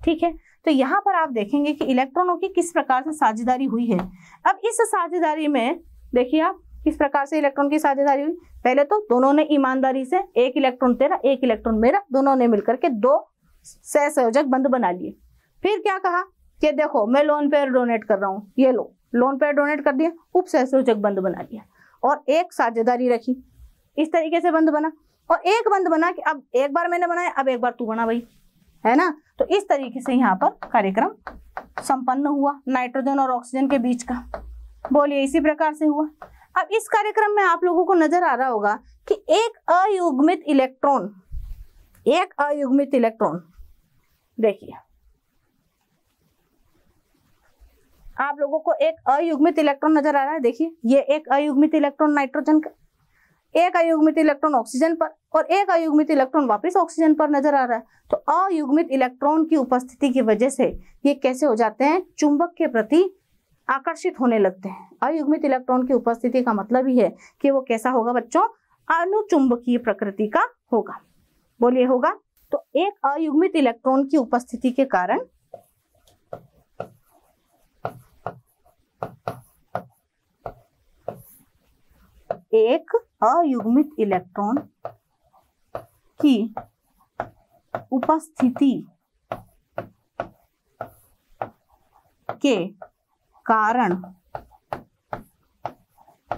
ठीक है, तो यहाँ पर आप देखेंगे कि इलेक्ट्रॉनों की किस प्रकार से साझेदारी हुई है। अब इस साझेदारी में देखिए आप किस प्रकार से इलेक्ट्रॉन की साझेदारी हुई। पहले तो दोनों ने ईमानदारी से 1 इलेक्ट्रॉन तेरा 1 इलेक्ट्रॉन मेरा, दोनों ने मिलकर के 2 सहसंयोजक बंध बना लिए। फिर क्या कहा कि देखो मैं लोन पेयर डोनेट कर रहा हूँ, ये लो लोन पेयर डोनेट कर दिया, उपसहसंयोजक बंध बना लिया और एक साझेदारी रखी। इस तरीके से बंध बना, और एक बंध बना कि अब एक बार मैंने बनाया, अब एक बार तू बना भाई, है ना। तो इस तरीके से यहाँ पर कार्यक्रम संपन्न हुआ नाइट्रोजन और ऑक्सीजन के बीच का। बोलिए, इसी प्रकार से हुआ। अब इस कार्यक्रम में आप लोगों को नजर आ रहा होगा कि एक अयुग्मित इलेक्ट्रॉन, देखिए आप लोगों को एक अयुग्मित इलेक्ट्रॉन नजर आ रहा है। देखिए ये एक अयुग्मित इलेक्ट्रॉन नाइट्रोजन का, एक अयुग्मित इलेक्ट्रॉन ऑक्सीजन पर और एक अयुग्मित इलेक्ट्रॉन वापस ऑक्सीजन पर नजर आ रहा है। तो अयुग्मित इलेक्ट्रॉन की उपस्थिति की वजह से ये कैसे हो जाते हैं? चुंबक के प्रति आकर्षित होने लगते हैं। अयुग्मित इलेक्ट्रॉन की उपस्थिति का मतलब ही है कि वो कैसा होगा बच्चों? अनुचुंबकीय प्रकृति का होगा। बोलिए, होगा। तो एक अयुग्मित इलेक्ट्रॉन की उपस्थिति के कारण एक अयुग्मित इलेक्ट्रॉन की उपस्थिति के कारण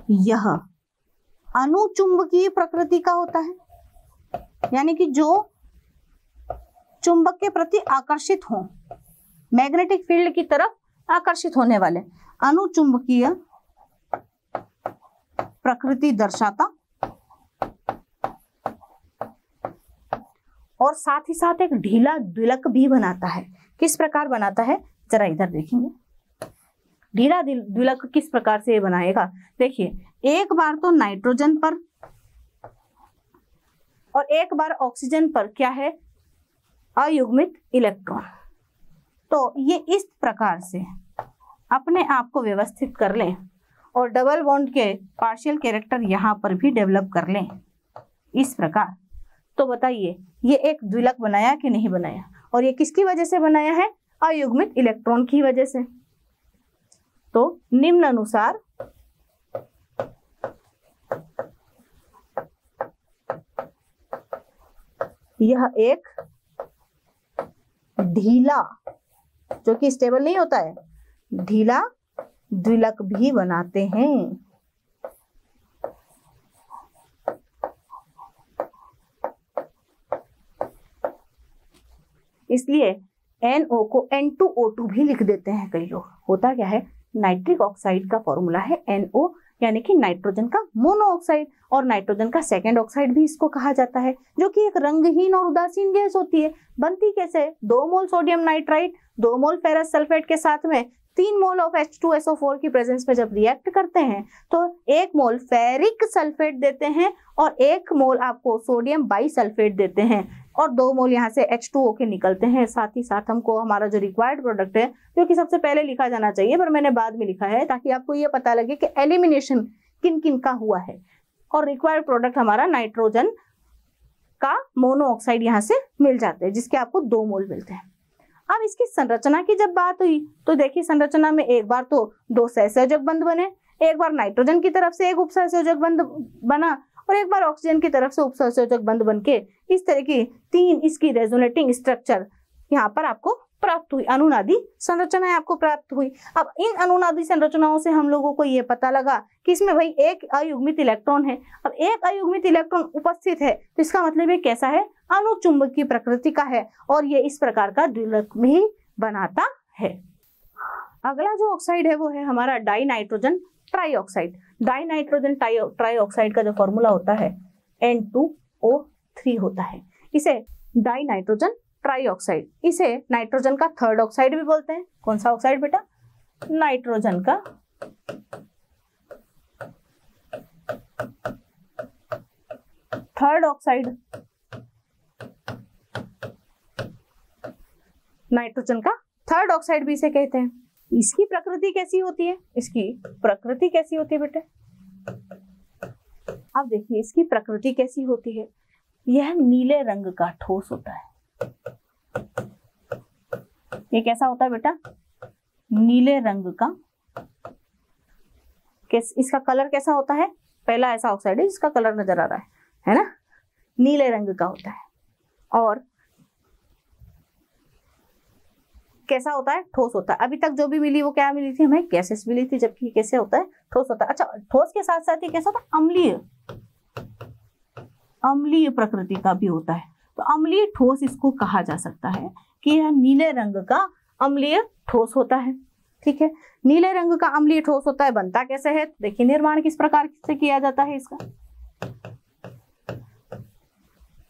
यह अनुचुंबकीय प्रकृति का होता है, यानी कि जो चुंबक के प्रति आकर्षित हो, मैग्नेटिक फील्ड की तरफ आकर्षित होने वाले, अनुचुंबकीय प्रकृति दर्शाता, और साथ ही साथ एक ढीला द्विलक भी बनाता है। किस प्रकार बनाता है? जरा इधर देखेंगे। ढीला द्विलक किस प्रकार से ये बनाएगा? देखिए, एक बार तो नाइट्रोजन पर और एक बार ऑक्सीजन पर क्या है? अयुग्मित इलेक्ट्रॉन। तो ये इस प्रकार से अपने आप को व्यवस्थित कर लें और डबल बॉन्ड के पार्शियल कैरेक्टर यहाँ पर भी डेवलप कर लें इस प्रकार। तो बताइए, ये एक द्विलक बनाया कि नहीं बनाया? और ये किसकी वजह से बनाया है? अयुग्मित इलेक्ट्रॉन की वजह से। तो निम्न अनुसार यह एक ढीला, जो कि स्टेबल नहीं होता है, ढीला द्विलक भी बनाते हैं। इसलिए NO को N2O2 भी लिख देते हैं कई लोग। होता क्या है? नाइट्रिक ऑक्साइड का फॉर्मूला है NO, यानी कि नाइट्रोजन का मोनोऑक्साइड, और नाइट्रोजन का सेकेंड ऑक्साइड भी इसको कहा जाता है, जो कि एक रंगहीन और उदासीन गैस होती है। बनती कैसे? 2 मोल सोडियम नाइट्राइट 2 मोल फेरस सल्फेट के साथ में 3 मोल ऑफ H2SO4 की प्रेजेंस में जब रिएक्ट करते हैं तो 1 मोल फेरिक सल्फेट देते हैं और 1 मोल आपको सोडियम बाइसल्फेट देते हैं। और 2 मोल यहाँ से H2O के निकलते हैं। साथ ही साथ हमको हमारा जो रिक्वायर्ड प्रोडक्ट है, जो कि सबसे पहले लिखा जाना चाहिए पर मैंने बाद में लिखा है ताकि आपको ये पता लगे कि एलिमिनेशन किन किन का हुआ है। और रिक्वायर्ड प्रोडक्ट हमारा नाइट्रोजन का मोनोऑक्साइड यहाँ से मिल जाते हैं, जिसके आपको 2 मोल मिलते हैं। अब इसकी संरचना की जब बात हुई तो देखिए संरचना में एक बार तो 2 सहसंयोजक बंध बने, एक बार नाइट्रोजन की तरफ से एक उपसहसंयोजक बंध बना और एक बार ऑक्सीजन की तरफ से उपसहसंयोजक बंध बनके इस तरह की 3 इसकी रेजोनेटिंग स्ट्रक्चर यहाँ पर आपको प्राप्त हुई, अनुनादी संरचनाएं आपको प्राप्त हुई। अब इन अनुनादी संरचनाओं से हम लोगों को ये पता लगा कि इसमें भाई एक अयुग्मित इलेक्ट्रॉन है। अब एक अयुग्मित इलेक्ट्रॉन उपस्थित है तो इसका मतलब ये कैसा है, अनुचुंबकीय प्रकृति का है और ये इस प्रकार का द्विलक भी बनाता है। अगला जो ऑक्साइड है वो है हमारा die nitrogen trioxide. Die nitrogen trioxide का जो फॉर्मूला होता है N2O3 होता है। इसे डाई नाइट्रोजन ट्राईऑक्साइड, इसे नाइट्रोजन का थर्ड ऑक्साइड भी बोलते हैं। कौन सा ऑक्साइड बेटा, नाइट्रोजन का थर्ड ऑक्साइड, नाइट्रोजन का थर्ड ऑक्साइड भी इसे कहते हैं। इसकी प्रकृति कैसी होती है, इसकी प्रकृति कैसी होती है बेटे, अब देखिए इसकी प्रकृति कैसी होती है। यह नीले रंग का ठोस होता है। ये कैसा होता है बेटा, नीले रंग का। इसका कलर कैसा होता है, पहला ऐसा ऑक्साइड है जिसका कलर नजर आ रहा है ना, नीले रंग का होता है। और कैसा होता है, ठोस होता है। अभी तक जो भी मिली वो क्या मिली थी हमें, गैसेस मिली थी, जबकि कैसे होता है, ठोस होता है। अच्छा, ठोस के साथ साथ ही कैसा होता है, अम्लीय, अम्लीय प्रकृति का भी होता है। तो अम्लीय ठोस इसको कहा जा सकता है कि यह नीले रंग का अम्लीय ठोस होता है। ठीक है, नीले रंग का अम्लीय ठोस होता है। बनता कैसे है, देखिए निर्माण किस प्रकार से किया जाता है इसका।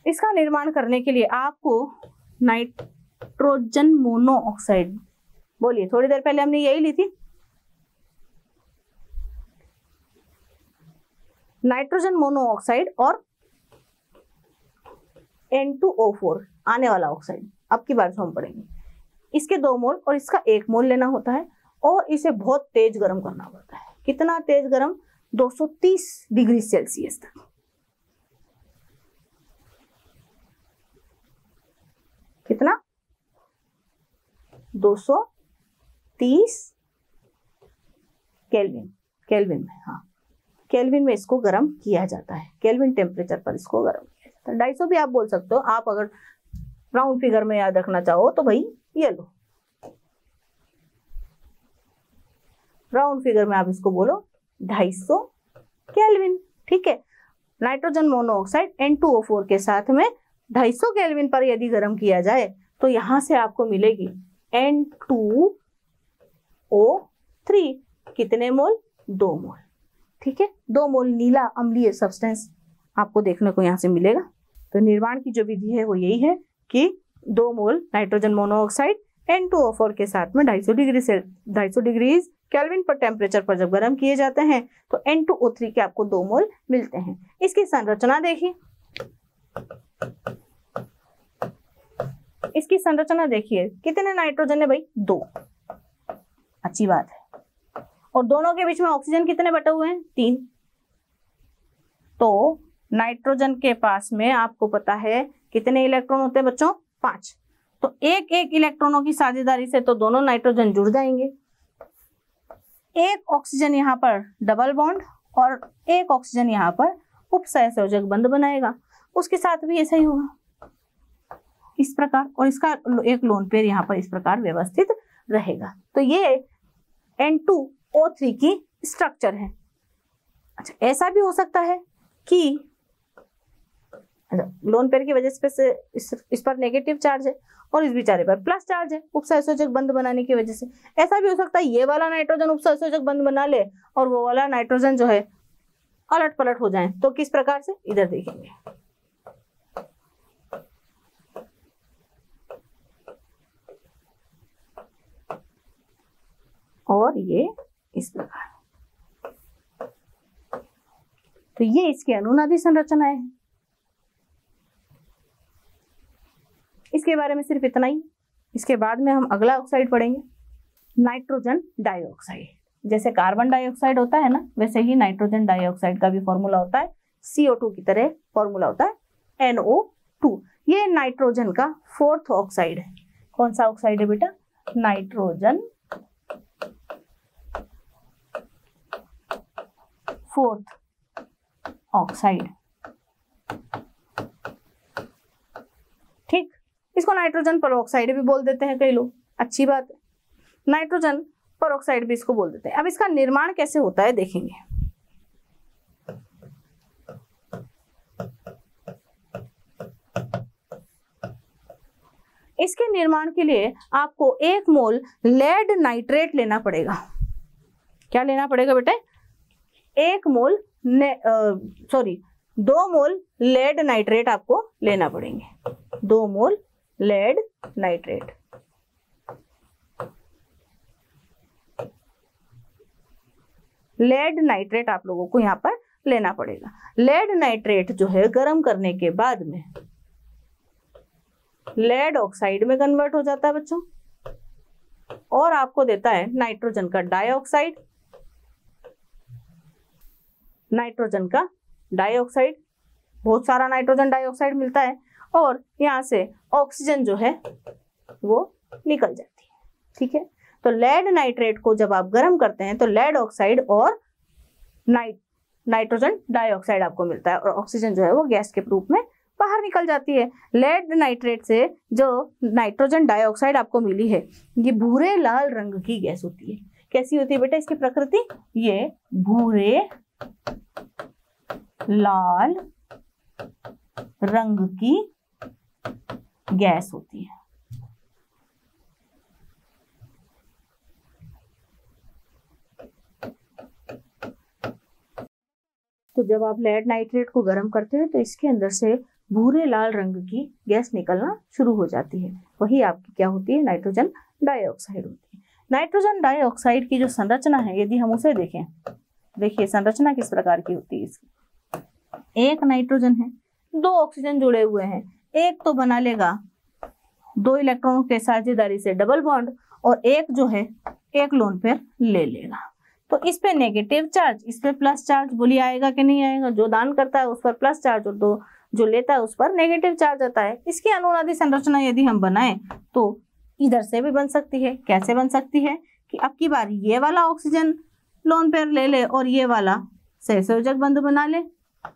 इसका निर्माण करने के लिए आपको नाइट्रोजन मोनोऑक्साइड, बोलिए थोड़ी देर पहले हमने यही ली थी, नाइट्रोजन मोनोऑक्साइड और N2O4 आने वाला ऑक्साइड अब की बार जो हम पढ़ेंगे, इसके 2 मोल और इसका 1 मोल लेना होता है और इसे बहुत तेज गर्म करना पड़ता है। कितना तेज गर्म, 230 डिग्री सेल्सियस तक। कितना, 230 केल्विन, केल्विन में, हाँ केल्विन में इसको गर्म किया जाता है। केल्विन टेम्परेचर पर इसको गर्म किया जाता है। 250 भी आप बोल सकते हो, आप अगर राउंड फिगर में याद रखना चाहो तो भाई ये लो, राउंड फिगर में आप इसको बोलो 250 केल्विन। ठीक है, नाइट्रोजन मोनोऑक्साइड N2O4 के साथ में 250 केल्विन पर यदि गर्म किया जाए तो यहां से आपको मिलेगी N2O3। कितने मोल, 2 मोल। ठीक है, 2 मोल नीला अम्लीय सब्सटेंस आपको देखने को यहाँ से मिलेगा। तो निर्माण की जो विधि है वो यही है कि 2 मोल नाइट्रोजन मोनोऑक्साइड N2O4 के साथ में 250 डिग्री केल्विन पर टेम्परेचर पर जब गर्म किए जाते हैं तो N2O3 के आपको 2 मोल मिलते हैं। इसकी संरचना देखिए, इसकी संरचना देखिए, कितने नाइट्रोजन है भाई, 2। अच्छी बात है। और दोनों के बीच में ऑक्सीजन कितने बटे हुए हैं, 3। तो नाइट्रोजन के पास में आपको पता है कितने इलेक्ट्रॉन होते हैं बच्चों, 5। तो एक एक इलेक्ट्रॉनों की साझेदारी से तो दोनों नाइट्रोजन जुड़ जाएंगे। एक ऑक्सीजन यहाँ पर डबल बॉन्ड और एक ऑक्सीजन यहाँ पर उपसहसंयोजक बंध बनाएगा, उसके साथ भी ऐसा ही होगा इस प्रकार, और इसका एक लोन पेयर यहाँ पर इस प्रकार व्यवस्थित रहेगा। तो ये N2O3 की स्ट्रक्चर है। अच्छा, ऐसा भी हो सकता है कि लोन पेयर की वजह से इस पर नेगेटिव चार्ज है और इस बेचारे पर प्लस चार्ज है उपसहसंयोजक बंध बनाने की वजह से। ऐसा भी हो सकता है ये वाला नाइट्रोजन उपसहसंयोजक बंध बना ले और वो वाला नाइट्रोजन जो है अलट पलट हो जाए। तो किस प्रकार से, इधर देखेंगे। और ये इस प्रकार, तो ये इसकी अनुनादी संरचनाएं हैं। इसके बारे में सिर्फ इतना ही। इसके बाद में हम अगला ऑक्साइड पढ़ेंगे, नाइट्रोजन डाइऑक्साइड। जैसे कार्बन डाइऑक्साइड होता है ना, वैसे ही नाइट्रोजन डाइऑक्साइड का भी फॉर्मूला होता है CO2 की तरह फॉर्मूला होता है NO2। ये नाइट्रोजन का फोर्थ ऑक्साइड है। कौन सा ऑक्साइड है बेटा? Nitrogen fourth oxide. ठीक, इसको नाइट्रोजन परऑक्साइड भी बोल देते हैं कई लोग, अच्छी बात है। नाइट्रोजन परऑक्साइड भी इसको बोल देते हैं। अब इसका निर्माण कैसे होता है देखेंगे। इसके निर्माण के लिए आपको 1 मोल लेड नाइट्रेट लेना पड़ेगा। क्या लेना पड़ेगा बेटे? 1 मोल 2 मोल लेड नाइट्रेट आपको लेना पड़ेंगे। 2 मोल लेड नाइट्रेट। लेड नाइट्रेट आप लोगों को यहाँ पर लेना पड़ेगा। लेड नाइट्रेट जो है गर्म करने के बाद में लेड ऑक्साइड में कन्वर्ट हो जाता है बच्चों, और आपको देता है नाइट्रोजन का डाइऑक्साइड। नाइट्रोजन का डाइऑक्साइड, बहुत सारा नाइट्रोजन डाइऑक्साइड मिलता है, और यहाँ से ऑक्सीजन जो है वो निकल जाती है। ठीक है, तो लेड नाइट्रेट को जब आप गर्म करते हैं तो लेड ऑक्साइड और नाइट्रोजन डाइऑक्साइड आपको मिलता है, और ऑक्सीजन जो है वो गैस के रूप में बाहर निकल जाती है। लेड नाइट्रेट से जो नाइट्रोजन डाइऑक्साइड आपको मिली है, ये भूरे लाल रंग की गैस होती है। कैसी होती है बेटा इसकी प्रकृति? ये भूरे लाल रंग की गैस होती है। तो जब आप लेड नाइट्रेट को गर्म करते हैं तो इसके अंदर से भूरे लाल रंग की गैस निकलना शुरू हो जाती है। वही आपकी क्या होती है? नाइट्रोजन डाइऑक्साइड होती है। नाइट्रोजन डाइऑक्साइड की जो संरचना है, यदि हम उसे देखें, देखिए संरचना किस प्रकार की होती है इसकी। एक नाइट्रोजन है, 2 ऑक्सीजन जुड़े हुए हैं, एक तो बना लेगा 2 इलेक्ट्रॉनों के साझेदारी से डबल बॉन्ड, और एक जो है एक लोन पेयर ले लेगा। तो इस पे नेगेटिव चार्ज, इस पे प्लस चार्ज, बोलिए आएगा कि नहीं आएगा? जो दान करता है उस पर प्लस चार्ज, और जो लेता है उस पर नेगेटिव चार्ज आता है। इसकी अनुनादी संरचना यदि हम बनाएं तो इधर से भी बन सकती है। कैसे बन सकती है? कि अब की बार ये वाला ऑक्सीजन लोन पेयर ले ले और ये वाला सहसंयोजक बंध बना ले,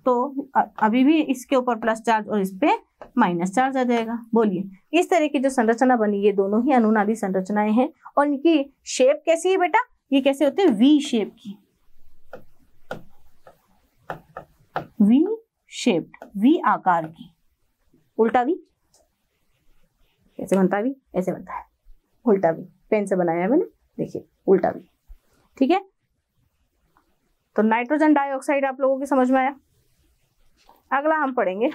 तो अभी भी इसके ऊपर प्लस चार्ज और इस पे माइनस चार्ज आ जाएगा। बोलिए इस तरह की जो संरचना बनी, ये दोनों ही अनुनादी संरचनाएं हैं, और इनकी शेप कैसी है बेटा? ये कैसे होते हैं? वी शेप की, वी शेप्ड, वी आकार की। उल्टा वी कैसे बनता है? वी ऐसे बनता है, उल्टा वी। पेन से बनाया है मैंने, देखिए उल्टा वी। ठीक है, तो नाइट्रोजन डाइऑक्साइड आप लोगों की समझ में आया। अगला हम पढ़ेंगे,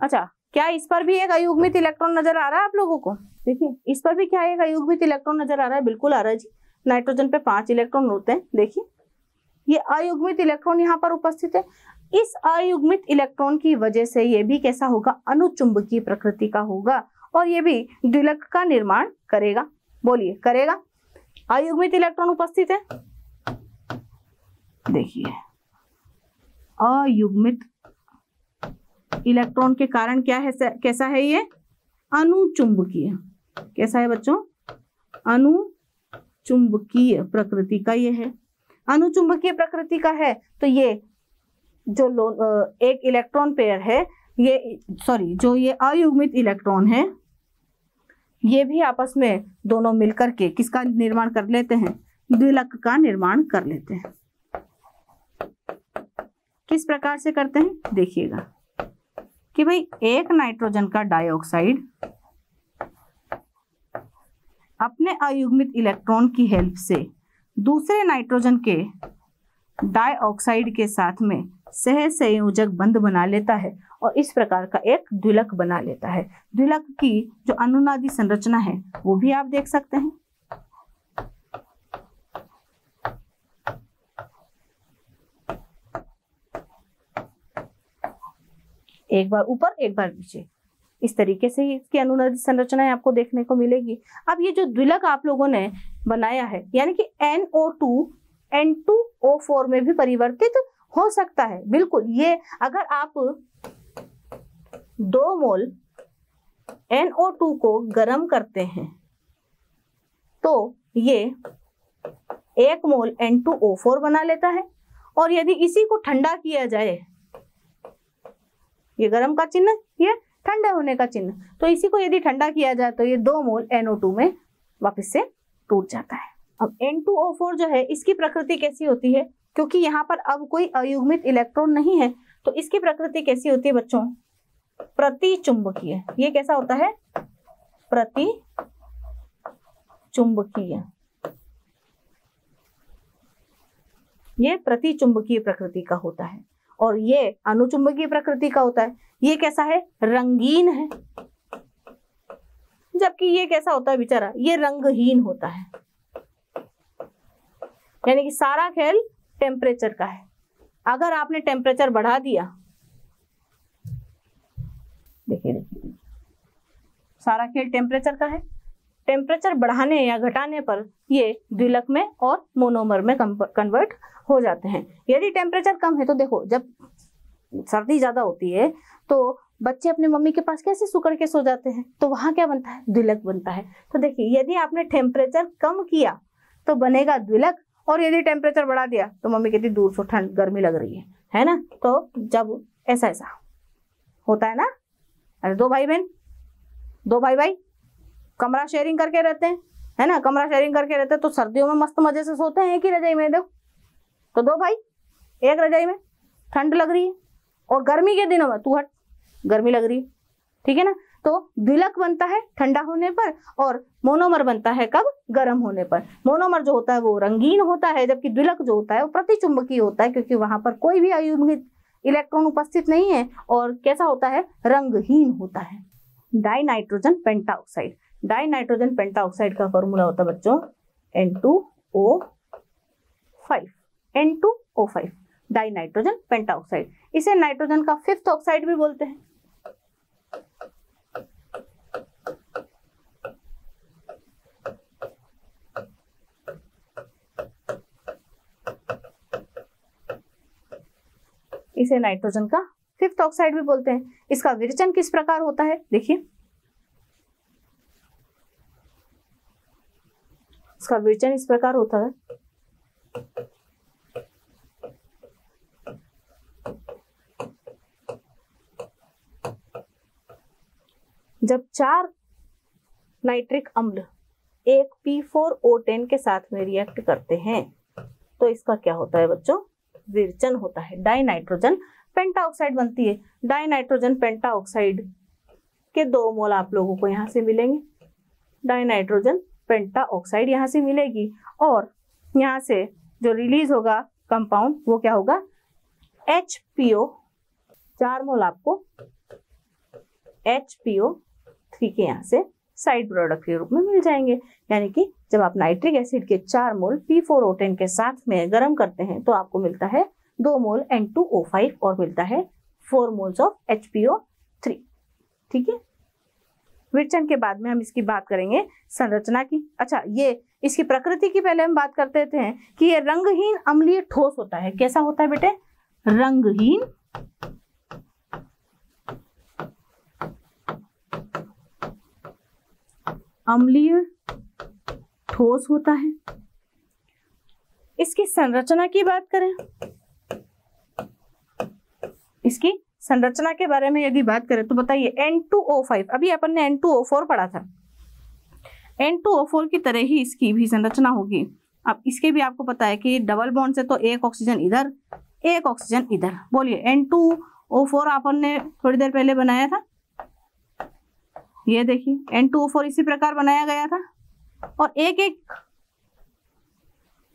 अच्छा क्या इस पर भी एक अयुग्मित इलेक्ट्रॉन नजर आ रहा है आप लोगों को? देखिए इस पर भी क्या एक अयुग्मित इलेक्ट्रॉन नजर आ रहा है? बिल्कुल आ रहा है जी। नाइट्रोजन पे 5 इलेक्ट्रॉन होते हैं। देखिए ये अयुग्मित इलेक्ट्रॉन यहाँ पर उपस्थित है। इस अयुग्मित इलेक्ट्रॉन की वजह से ये भी कैसा होगा? अनुचुंबकीय प्रकृति का होगा, और ये भी द्विलक का निर्माण करेगा। बोलिए करेगा। अयुग्मित इलेक्ट्रॉन उपस्थित है, देखिए अयुग्मित इलेक्ट्रॉन के कारण क्या है? कैसा है ये? अनुचुंबकीय। कैसा है बच्चों? अनुचुंबकीय प्रकृति का ये है। अनुचुंबकीय प्रकृति का है तो ये जो एक इलेक्ट्रॉन पेयर है, जो ये अयुग्मित इलेक्ट्रॉन है, ये भी आपस में दोनों मिलकर के किसका निर्माण कर लेते हैं? द्विलक का निर्माण कर लेते हैं। किस प्रकार से करते हैं? देखिएगा कि भाई एक नाइट्रोजन का डाइऑक्साइड अपने अयुग्मित इलेक्ट्रॉन की हेल्प से दूसरे नाइट्रोजन के डाइऑक्साइड के साथ में सहसंयोजक बंध बना लेता है, और इस प्रकार का एक द्विलक बना लेता है। द्विलक की जो अनुनादी संरचना है वो भी आप देख सकते हैं। एक बार ऊपर एक बार नीचे, इस तरीके से इसकी अनुनादी संरचनाएं आपको देखने को मिलेगी। अब ये जो द्विलक आप लोगों ने बनाया है, यानी कि NO2 N2O4 में भी परिवर्तित हो सकता है। बिल्कुल, ये अगर आप 2 मोल NO2 को गर्म करते हैं तो ये 1 मोल N2O4 बना लेता है, और यदि इसी को ठंडा किया जाए, ये गर्म का चिन्ह, ये ठंडा होने का चिन्ह, तो इसी को यदि ठंडा किया जाए तो ये 2 मोल NO2 में वापस से टूट जाता है। अब N2O4 जो है, इसकी प्रकृति कैसी होती है, क्योंकि यहाँ पर अब कोई अयुग्मित इलेक्ट्रॉन नहीं है, तो इसकी प्रकृति कैसी होती है बच्चों, प्रतिचुंबकीय। ये कैसा होता है, प्रतिचुंबकीय। ये प्रतिचुंबकीय प्रकृति का होता है, और ये अनुचुंबकीय प्रकृति का होता है। ये कैसा है, रंगीन है, जबकि ये कैसा होता है बेचारा, ये रंगहीन होता है। यानी कि सारा खेल टेम्परेचर का है। अगर आपने टेम्परेचर बढ़ा दिया, देखिए सारा खेल टेम्परेचर का है। टेम्परेचर बढ़ाने या घटाने पर ये द्विलक में और मोनोमर में कन्वर्ट हो जाते हैं। यदि टेम्परेचर कम है तो देखो, जब सर्दी ज्यादा होती है तो बच्चे अपने मम्मी के पास कैसे सुकड़ के सो जाते हैं, तो वहां क्या बनता है, द्विलक बनता है। तो देखिए, यदि आपने टेम्परेचर कम किया तो बनेगा द्विलक, और यदि टेम्परेचर बढ़ा दिया तो मम्मी कहती दूर से ठंड गर्मी लग रही है ना। तो जब ऐसा होता है ना, अरे 2 भाई बहन, 2 भाई कमरा शेयरिंग करके रहते हैं, है ना, कमरा शेयरिंग करके रहते हैं, तो सर्दियों में मस्त मजे से सोते हैं एक ही रजाई में। देखो, तो 2 भाई एक रजाई में, ठंड लग रही है, और गर्मी के दिनों में तू हट, गर्मी लग रही है, ठीक है ना। तो द्विलक बनता है ठंडा होने पर, और मोनोमर बनता है कब, गर्म होने पर। मोनोमर जो होता है वो रंगीन होता है, जबकि द्विलक जो होता है वो प्रतिचुंबकीय होता है, क्योंकि वहां पर कोई भी अयुग्मित इलेक्ट्रॉन उपस्थित नहीं है, और कैसा होता है, रंगहीन होता है। Dinitrogen pentoxide. डाइनाइट्रोजन पेंटाऑक्साइड का फॉर्मूला होता है बच्चों N2O5। N2O5 dinitrogen pentoxide. इसे नाइट्रोजन का 5th ऑक्साइड भी बोलते हैं। इसे नाइट्रोजन का 5th ऑक्साइड भी बोलते हैं। इसका विरचन किस प्रकार होता है, देखिए, इसका विरचन इस प्रकार होता है। जब 4 नाइट्रिक अम्ल एक P4O10 के साथ में रिएक्ट करते हैं तो इसका क्या होता है बच्चों, विरचन होता है। डाइनाइट्रोजन पेंटाऑक्साइड बनती है। डाइनाइट्रोजन पेंटाऑक्साइड के 2 मोल आप लोगों को यहाँ से मिलेंगे। डाइनाइट्रोजन पेंटाऑक्साइड यहाँ से मिलेगी, और यहाँ से जो रिलीज होगा कंपाउंड वो क्या होगा, HPO। 4 मोल आपको HPO3 के यहाँ से साइड प्रोडक्ट के रूप में मिल जाएंगे। यानी कि जब आप नाइट्रिक एसिड के 4 मोल P4O10 के साथ में गर्म करते हैं तो आपको मिलता है 2 मोल N2O5 और मिलता है 4 मोल्स ऑफ HPO3। ठीक है, विरचन के बाद में हम इसकी बात करेंगे संरचना की। अच्छा, ये इसकी प्रकृति की पहले हम बात करते हैं कि ये रंगहीन अम्लीय ठोस होता है। कैसा होता है बेटे, रंगहीन अम्लीय ठोस होता है। इसकी संरचना की बात करें, इसकी संरचना के बारे में यदि बात करें तो बताइए, N2O5, अभी अपन ने N2O4 पढ़ा था, N2O4 की तरह ही इसकी भी संरचना होगी। अब इसके भी आपको पता है कि डबल बॉन्ड से तो एक ऑक्सीजन इधर, एक ऑक्सीजन इधर। बोलिए, N2O4 अपन ने थोड़ी देर पहले बनाया था, ये देखिए N2O4 इसी प्रकार बनाया गया था, और एक एक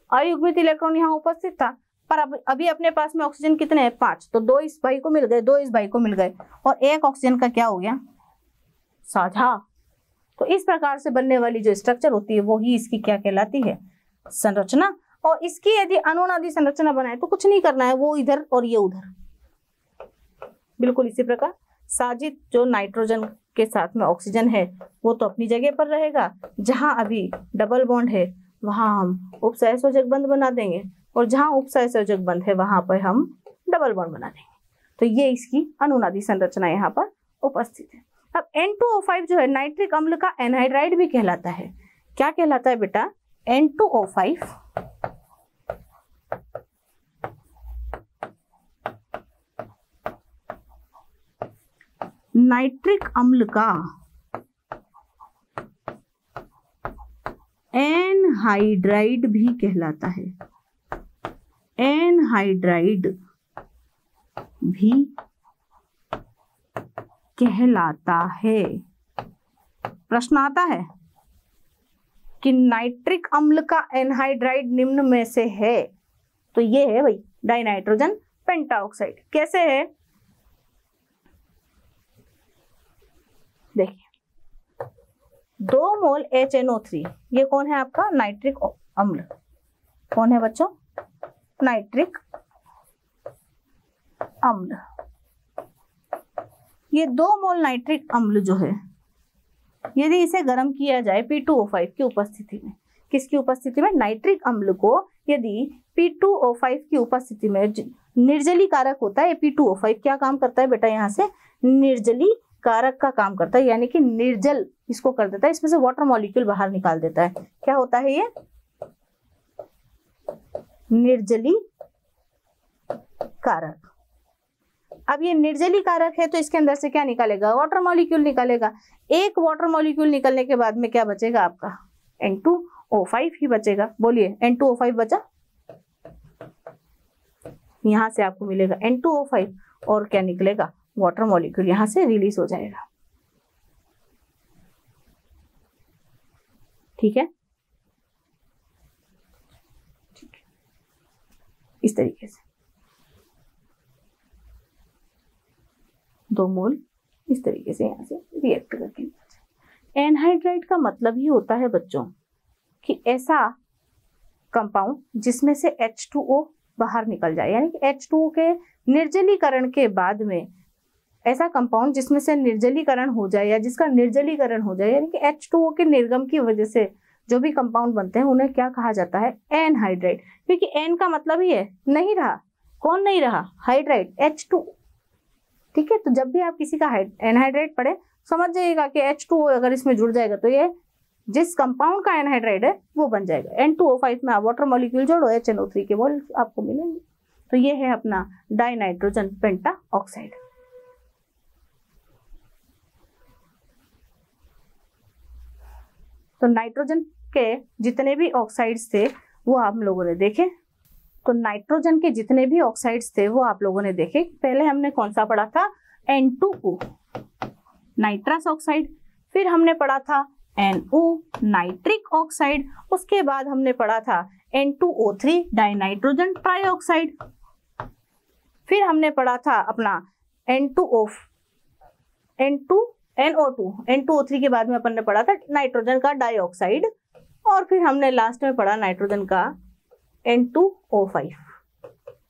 अयुग्मित इलेक्ट्रॉन यहाँ उपस्थित था। पर अभी अपने पास में ऑक्सीजन कितने हैं, 5, तो 2 इस भाई को मिल गए, 2 इस भाई को मिल गए, और एक ऑक्सीजन का क्या हो गया, साझा। तो इस प्रकार से बनने वाली जो स्ट्रक्चर होती है वो ही इसकी क्या कहलाती है, संरचना। और इसकी यदि अनुनादी संरचना बनाए तो कुछ नहीं करना है, वो इधर और ये उधर, बिल्कुल इसी प्रकार साजिद जो नाइट्रोजन के साथ में ऑक्सीजन है वो तो अपनी जगह पर रहेगा, जहां अभी डबल बॉन्ड है वहां हम उपसहसंयोजक बंध बना देंगे, और जहां उपसहसंयोजक बंध है वहां पर हम डबल बॉन्ड बना देंगे। तो ये इसकी अनुनादी संरचना यहाँ पर उपस्थित है। अब N2O5 जो है नाइट्रिक अम्ल का एनहाइड्राइड भी कहलाता है। क्या कहलाता है बेटा? N2O5 नाइट्रिक अम्ल का एनहाइड्राइड भी कहलाता है। एनहाइड्राइड भी कहलाता है। प्रश्न आता है कि नाइट्रिक अम्ल का एनहाइड्राइड निम्न में से है, तो ये है भाई डाइनाइट्रोजन पेंटाऑक्साइड। कैसे है? देखिए 2 मोल HNO3, ये कौन है आपका? नाइट्रिक अम्ल। कौन है बच्चों? नाइट्रिक अम्ल। ये 2 मोल नाइट्रिक अम्ल जो है, यदि इसे गर्म किया जाए P2O5 की उपस्थिति में, किसकी उपस्थिति में? नाइट्रिक अम्ल को यदि P2O5 की उपस्थिति में, निर्जली कारक होता है P2O5, क्या काम करता है बेटा? यहाँ से निर्जली कारक का काम करता है, यानी कि निर्जल इसको कर देता है, इसमें से वाटर मॉलिक्यूल बाहर निकाल देता है। क्या होता है ये? निर्जली कारक। अब ये निर्जली कारक है तो इसके अंदर से क्या निकालेगा? वाटर मॉलिक्यूल निकालेगा। एक वाटर मॉलिक्यूल निकलने के बाद में क्या बचेगा आपका? N2O5 ही बचेगा। बोलिए N2O5 बचा, यहां से आपको मिलेगा N2O5 और क्या निकलेगा? वाटर मॉलिक्यूल यहां से रिलीज हो जाएगा। ठीक है, ठीक है, इस तरीके से 2 मोल इस तरीके से यहां से रिएक्ट करके। एनहाइड्राइड का मतलब ही होता है बच्चों कि ऐसा कंपाउंड जिसमें से H2O बाहर निकल जाए, यानी कि H2O के निर्जलीकरण के बाद में ऐसा कंपाउंड जिसमें से निर्जलीकरण हो जाए या जिसका निर्जलीकरण हो जाए, यानी कि H2O के निर्गम की वजह से जो भी कंपाउंड बनते हैं उन्हें क्या कहा जाता है? एनहाइड्राइड। क्योंकि एन का मतलब ही है नहीं रहा, कौन नहीं रहा? Hydride, H2। ठीक है, तो जब भी आप किसी का एनहाइड्राइड पढ़े समझ जाइएगा कि H2O अगर इसमें जुड़ जाएगा तो ये जिस कंपाउंड का एनहाइड्राइड है वो बन जाएगा। N2O5 में आप वाटर मॉलिक्यूल जोड़ो, HNO3 के मॉल आपको मिलेंगे। तो ये है अपना डाइनाइट्रोजन पेंटाऑक्साइड। तो नाइट्रोजन के जितने भी ऑक्साइड्स थे वो आप लोगों ने देखे। तो नाइट्रोजन के जितने भी ऑक्साइड्स थे वो आप लोगों ने देखे। पहले हमने कौन सा पढ़ा था? N2O नाइट्रस ऑक्साइड, फिर हमने पढ़ा था NO नाइट्रिक ऑक्साइड, उसके बाद हमने पढ़ा था N2O3 डाइनाइट्रोजन ट्राइऑक्साइड, फिर हमने पढ़ा था अपना NO2 के बाद में अपन ने पढ़ा था नाइट्रोजन का डाइऑक्साइड, और फिर हमने लास्ट में पढ़ा नाइट्रोजन का N2O5।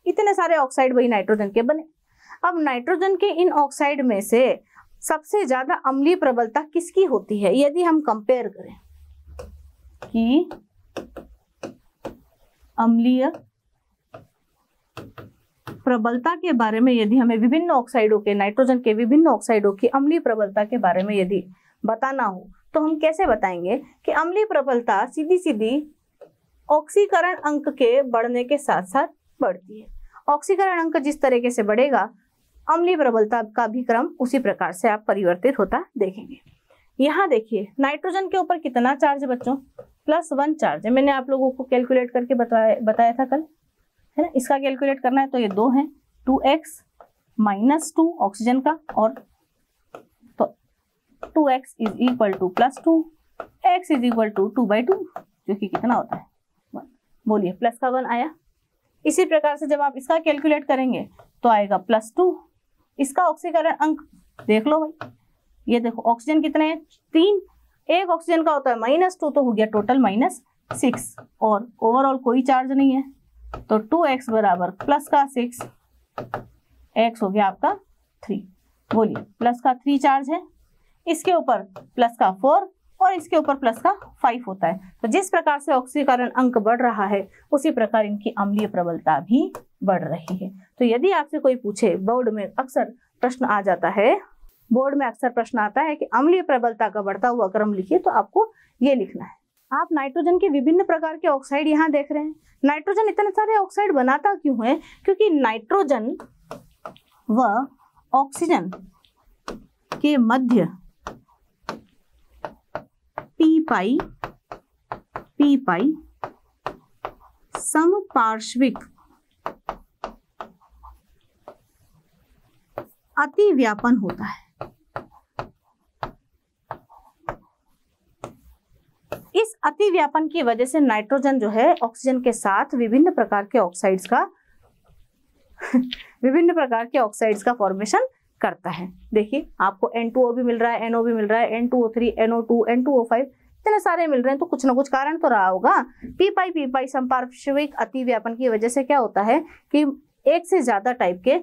इतने सारे ऑक्साइड वही नाइट्रोजन के बने। अब नाइट्रोजन के इन ऑक्साइड में से सबसे ज्यादा अम्लीय प्रबलता किसकी होती है? यदि हम कंपेयर करें कि अम्लीय प्रबलता के बारे में, यदि हमें विभिन्न ऑक्साइडों के, नाइट्रोजन के विभिन्न ऑक्साइडों की अम्लीय प्रबलता के बारे में यदि बताना हो तो हम कैसे बताएंगे कि अम्लीय प्रबलता सीधी सीधी ऑक्सीकरण अंक के बढ़ने के साथ साथ बढ़ती है। ऑक्सीकरण अंक जिस तरीके से बढ़ेगा अम्लीय प्रबलता का भी क्रम उसी प्रकार से आप परिवर्तित होता देखेंगे। यहाँ देखिए नाइट्रोजन के ऊपर कितना चार्ज है बच्चों? +1 चार्ज है। मैंने आप लोगों को कैलकुलेट करके बताया था कल, है ना? इसका कैलकुलेट करना है तो ये 2 है, 2x - 2 ऑक्सीजन का, और तो 2x = +2, x = 2/2, जो कि कितना होता है 1। बोलिए प्लस का 1 आया। इसी प्रकार से जब आप इसका कैलकुलेट करेंगे तो आएगा +2। इसका ऑक्सीकरण अंक देख लो भाई, ये देखो ऑक्सीजन कितने हैं? 3, एक ऑक्सीजन का होता है -2, तो हो गया टोटल -6, और ओवरऑल कोई चार्ज नहीं है, तो 2x = +6, x हो गया आपका 3। बोलिए, प्लस का 3 चार्ज है, इसके ऊपर प्लस का 4 और इसके ऊपर प्लस का 5 होता है। तो जिस प्रकार से ऑक्सीकरण अंक बढ़ रहा है उसी प्रकार इनकी अम्लीय प्रबलता भी बढ़ रही है। तो यदि आपसे कोई पूछे, बोर्ड में अक्सर प्रश्न आ जाता है, बोर्ड में अक्सर प्रश्न आता है कि अम्लीय प्रबलता का बढ़ता हुआ क्रम लिखिए, तो आपको ये लिखना है। आप नाइट्रोजन के विभिन्न प्रकार के ऑक्साइड यहाँ देख रहे हैं। नाइट्रोजन इतने सारे ऑक्साइड बनाता क्यों है? क्योंकि नाइट्रोजन व ऑक्सीजन के मध्य पी पाई समपार्श्विक अतिव्यापन होता है। इस अतिव्यापन की वजह से नाइट्रोजन जो है ऑक्सीजन के साथ विभिन्न प्रकार के ऑक्साइड्स का फॉर्मेशन करता है। देखिए आपको N2O भी मिल रहा है, NO भी मिल रहा है, N2O3, NO2, N2O5, इतने सारे मिल रहे हैं, तो कुछ ना कुछ कारण तो रहा होगा। पी पाई संपार्श्विक अतिव्यापन की वजह से क्या होता है कि एक से ज्यादा टाइप के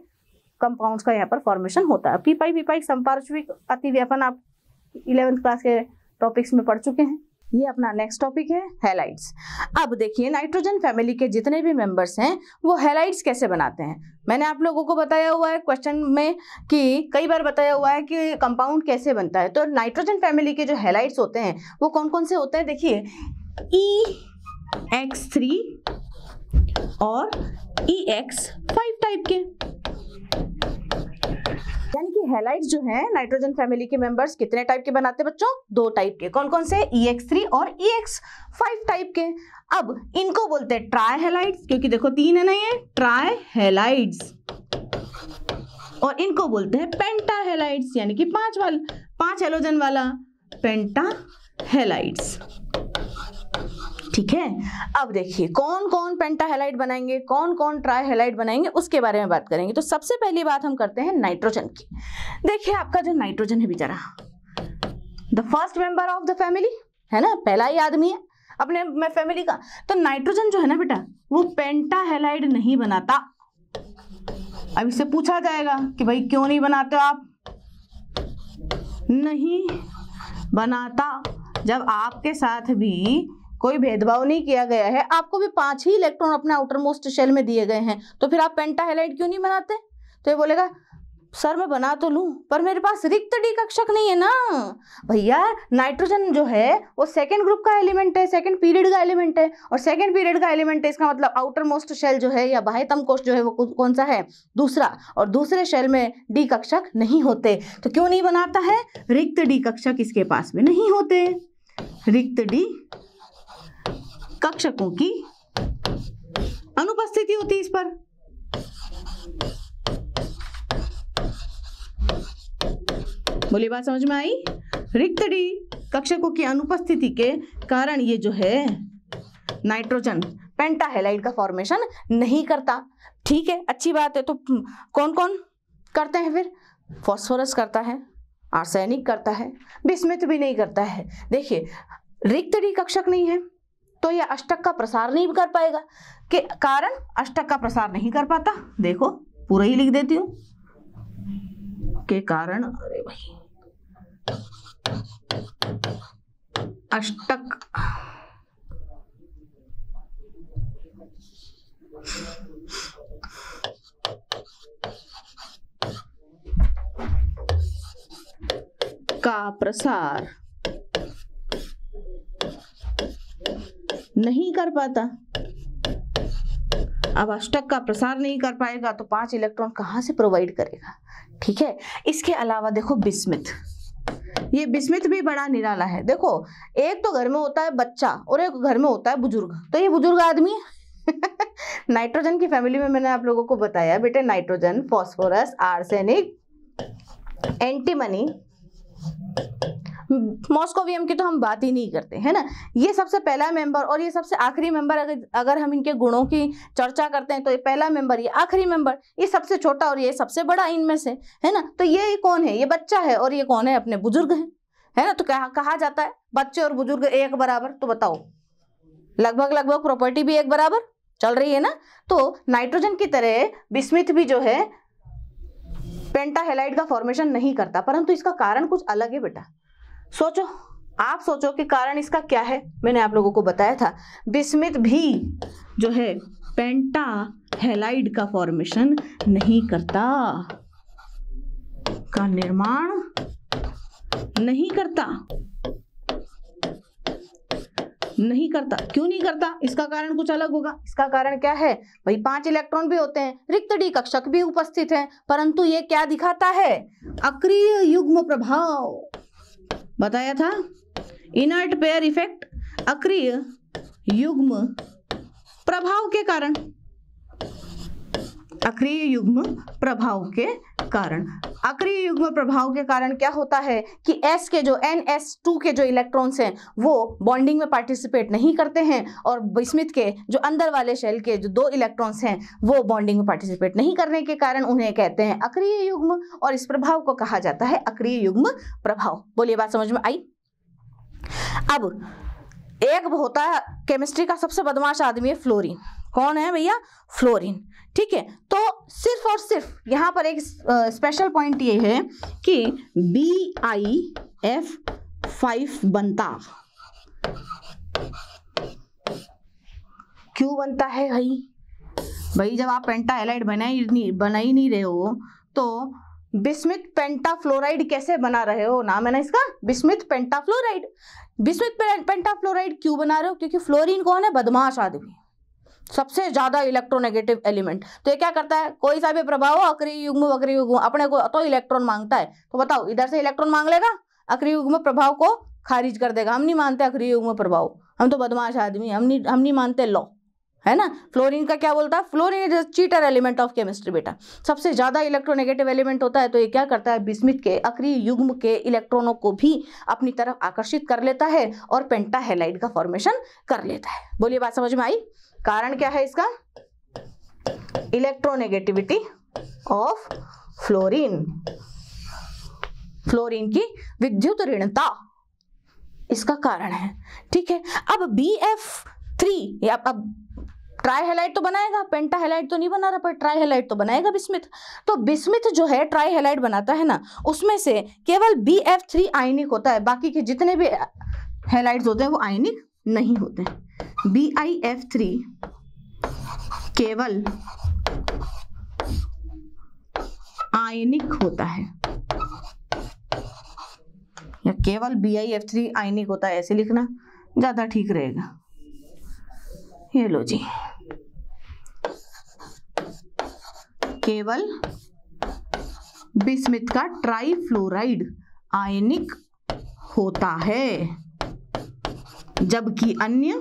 कंपाउंड्स का यहाँ पर फॉर्मेशन होता है। पी पाई संपार्श्विक अतिव्यापन आप 11th क्लास के टॉपिक्स में पढ़ चुके हैं। ये अपना नेक्स्ट टॉपिक है हैलाइड्स। अब देखिए नाइट्रोजन फैमिली के जितने भी मेंबर्स हैं वो हैलाइड्स कैसे बनाते हैं। मैंने आप लोगों को बताया हुआ है क्वेश्चन में कि कई बार बताया हुआ है कि कंपाउंड कैसे बनता है। तो नाइट्रोजन फैमिली के जो हैलाइड्स होते हैं वो कौन कौन से होते हैं? देखिए EX3 और EX5 टाइप के, यानी कि हैलाइड्स जो हैं नाइट्रोजन फैमिली के मेंबर्स कितने टाइप के बनाते हैं बच्चों? 2 टाइप के। कौन कौन से? EX3 और EX5 टाइप के। अब इनको बोलते हैं ट्राई हैलाइड्स, क्योंकि देखो 3 है ना, ये ट्राई हैलाइड्स। और इनको बोलते हैं पेंटा हैलाइड्स, यानी कि 5 हैलोजन वाला पेंटा हैलाइड्स। ठीक है। अब देखिए कौन कौन पेंटा हैलाइड बनाएंगे, कौन कौन ट्राई हैलाइड बनाएंगे, उसके बारे में बात करेंगे। तो सबसे पहली बात हम करते हैं नाइट्रोजन की। देखिए आपका जो नाइट्रोजन है बेचारा, the first member of the family है ना, पहला ही आदमी है अपने फैमिली का। तो नाइट्रोजन जो है ना बेटा वो पेंटा हैलाइड नहीं बनाता। अब इससे पूछा जाएगा कि भाई क्यों नहीं बनाते हो आप? नहीं बनाता। जब आपके साथ भी कोई भेदभाव नहीं किया गया है, आपको भी 5 ही इलेक्ट्रॉन अपने आउटर मोस्ट शेल में दिए गए हैं, तो फिर आप पेंटा हैलाइड क्यों नहीं बनाते? तो ये बोलेगा सर मैं बना तो लूं पर मेरे पास रिक्त डी कक्षक नहीं है ना। भैया नाइट्रोजन जो है वो सेकंड ग्रुप का एलिमेंट है, सेकंड पीरियड का एलिमेंट है, और सेकंड पीरियड का एलिमेंट है, इसका मतलब आउटर मोस्ट शेल जो है या बाह्यतम कोश जो है वो कौन सा है? दूसरा। और दूसरे शेल में डी कक्षक नहीं होते, तो क्यों नहीं बनाता है? रिक्त डी कक्षक इसके पास में नहीं होते। रिक्त डी कक्षकों की अनुपस्थिति होती है इस पर। बोलिए बात समझ में आई? रिक्त डी कक्षकों की अनुपस्थिति के कारण ये जो है नाइट्रोजन पेंटा हैलाइड का फॉर्मेशन नहीं करता। ठीक है, अच्छी बात है। तो कौन कौन करते हैं फिर? फास्फोरस करता है, आर्सेनिक करता है, बिस्मिथ भी नहीं करता है। देखिए रिक्त डी कक्षक नहीं है तो यह अष्टक का प्रसार नहीं कर पाएगा, के कारण अष्टक का प्रसार नहीं कर पाता। देखो पूरा ही लिख देती हूं, के कारण, अरे भाई अष्टक का प्रसार नहीं कर पाता। अब अष्टक का प्रसार नहीं कर पाएगा तो 5 इलेक्ट्रॉन कहां से प्रोवाइड करेगा? ठीक है। इसके अलावा देखो बिस्मिथ, ये बिस्मिथ भी बड़ा निराला है। देखो एक तो घर में होता है बच्चा और एक घर में होता है बुजुर्ग, तो ये बुजुर्ग आदमी है। नाइट्रोजन की फैमिली में मैंने आप लोगों को बताया बेटे, nitrogen, phosphorus, arsenic, antimony, moscovium की तो हम बात ही नहीं करते है ना। ये सबसे पहला मेंबर और ये सबसे आखिरी मेंबर, अगर हम इनके गुणों की चर्चा करते हैं तो ये पहला मेंबर, ये आखिरी मेंबर, ये सबसे छोटा और ये सबसे बड़ा इनमें से है ना। तो ये कौन है? ये बच्चा है। और ये कौन है? अपने बुजुर्ग है ना। तो कहा जाता है बच्चे और बुजुर्ग एक बराबर। तो बताओ लगभग प्रॉपर्टी भी एक बराबर चल रही है ना। तो नाइट्रोजन की तरह बिस्मिथ भी जो है पेंटाहेलाइड का फॉर्मेशन नहीं करता, परंतु इसका कारण कुछ अलग है बेटा। सोचो, आप सोचो कि कारण इसका क्या है। मैंने आप लोगों को बताया था बिस्मिथ भी जो है पेंटाहेलाइड का फॉर्मेशन नहीं करता, का निर्माण नहीं करता। क्यों नहीं करता? इसका कारण कुछ अलग होगा। इसका कारण क्या है भाई? 5 इलेक्ट्रॉन भी होते हैं, रिक्त डी कक्षक भी उपस्थित है, परंतु ये क्या दिखाता है? अक्रिय युग्म प्रभाव। बताया था इनर्ट पेयर इफेक्ट, अक्रिय युग्म प्रभाव के कारण, अक्रिय युग्म प्रभाव के कारण। अक्रिय युग्म प्रभाव के कारण क्या होता है कि S के जो NS2 के जो इलेक्ट्रॉन्स हैं वो बॉन्डिंग में पार्टिसिपेट नहीं करते हैं, और बिस्मिथ के जो अंदर वाले शेल के जो 2 इलेक्ट्रॉन्स हैं वो बॉन्डिंग में पार्टिसिपेट नहीं करने के कारण उन्हें कहते हैं अक्रिय युग्म, और इस प्रभाव को कहा जाता है अक्रिय युग्म प्रभाव। बोलिए, बात समझ में आई? अब एक होता है केमिस्ट्री का सबसे बदमाश आदमी है फ्लोरीन। कौन है भैया? फ्लोरीन। ठीक है, तो सिर्फ और सिर्फ यहाँ पर एक स्पेशल पॉइंट ये है कि BiF5 बनता। क्यों बनता है भाई? जब आप पेंटाहेलाइड बना ही नहीं रहे हो तो बिस्मिथ पेंटाफ्लोराइड कैसे बना रहे हो? नाम है ना इसका बिस्मिथ पेंटाफ्लोराइड। बिस्मिथ पेंटाफ्लोराइड क्यों बना रहे हो? क्योंकि फ्लोरीन कौन है? बदमाश आदमी, सबसे ज्यादा इलेक्ट्रोनेगेटिव एलिमेंट। तो ये क्या करता है? कोई सा भी प्रभाव हो, अक्रिय युग्म अक्रिय युग्म, अपने को तो इलेक्ट्रॉन मांगता है, तो बताओ इधर से इलेक्ट्रॉन मांग लेगा, अक्रिय युग्म प्रभाव को खारिज कर देगा। हम नहीं मानते अक्रिय युग्म प्रभाव, हम तो बदमाश आदमी, हम नहीं मानते लॉ, है ना। फ्लोरीन का क्या बोलता है? Fluorine is cheater element of chemistry बेटा, सबसे ज्यादा इलेक्ट्रोनेगेटिव एलिमेंट होता है। तो ये क्या करता है? बिस्मिथ के अक्रिय युग्म के इलेक्ट्रॉनों को भी अपनी तरफ आकर्षित कर लेता है और पेंटाहेलाइड का फॉर्मेशन कर लेता है। बोलिए, बात समझ में आई? कारण क्या है इसका? इलेक्ट्रोनेगेटिविटी ऑफ फ्लोरीन, फ्लोरीन की विद्युत ऋणता इसका कारण है। ठीक है, अब BF3 या अब ट्राइहेलाइड तो बनाएगा, पेंटाहेलाइड तो नहीं बना रहा, पर ट्राइहेलाइड तो बनाएगा बिस्मिथ। तो बिस्मिथ जो है ट्राइहेलाइड बनाता है ना, उसमें से केवल BF3 आयनिक होता है, बाकी के जितने भी हेलाइड्स होते हैं वो आयनिक नहीं होते। BiF3 केवल आयनिक होता है, या केवल BiF3 आयनिक होता है, ऐसे लिखना ज्यादा ठीक रहेगा। ये लो जी, केवल बिस्मिथ का ट्राइफ्लोराइड आयनिक होता है, जबकि अन्य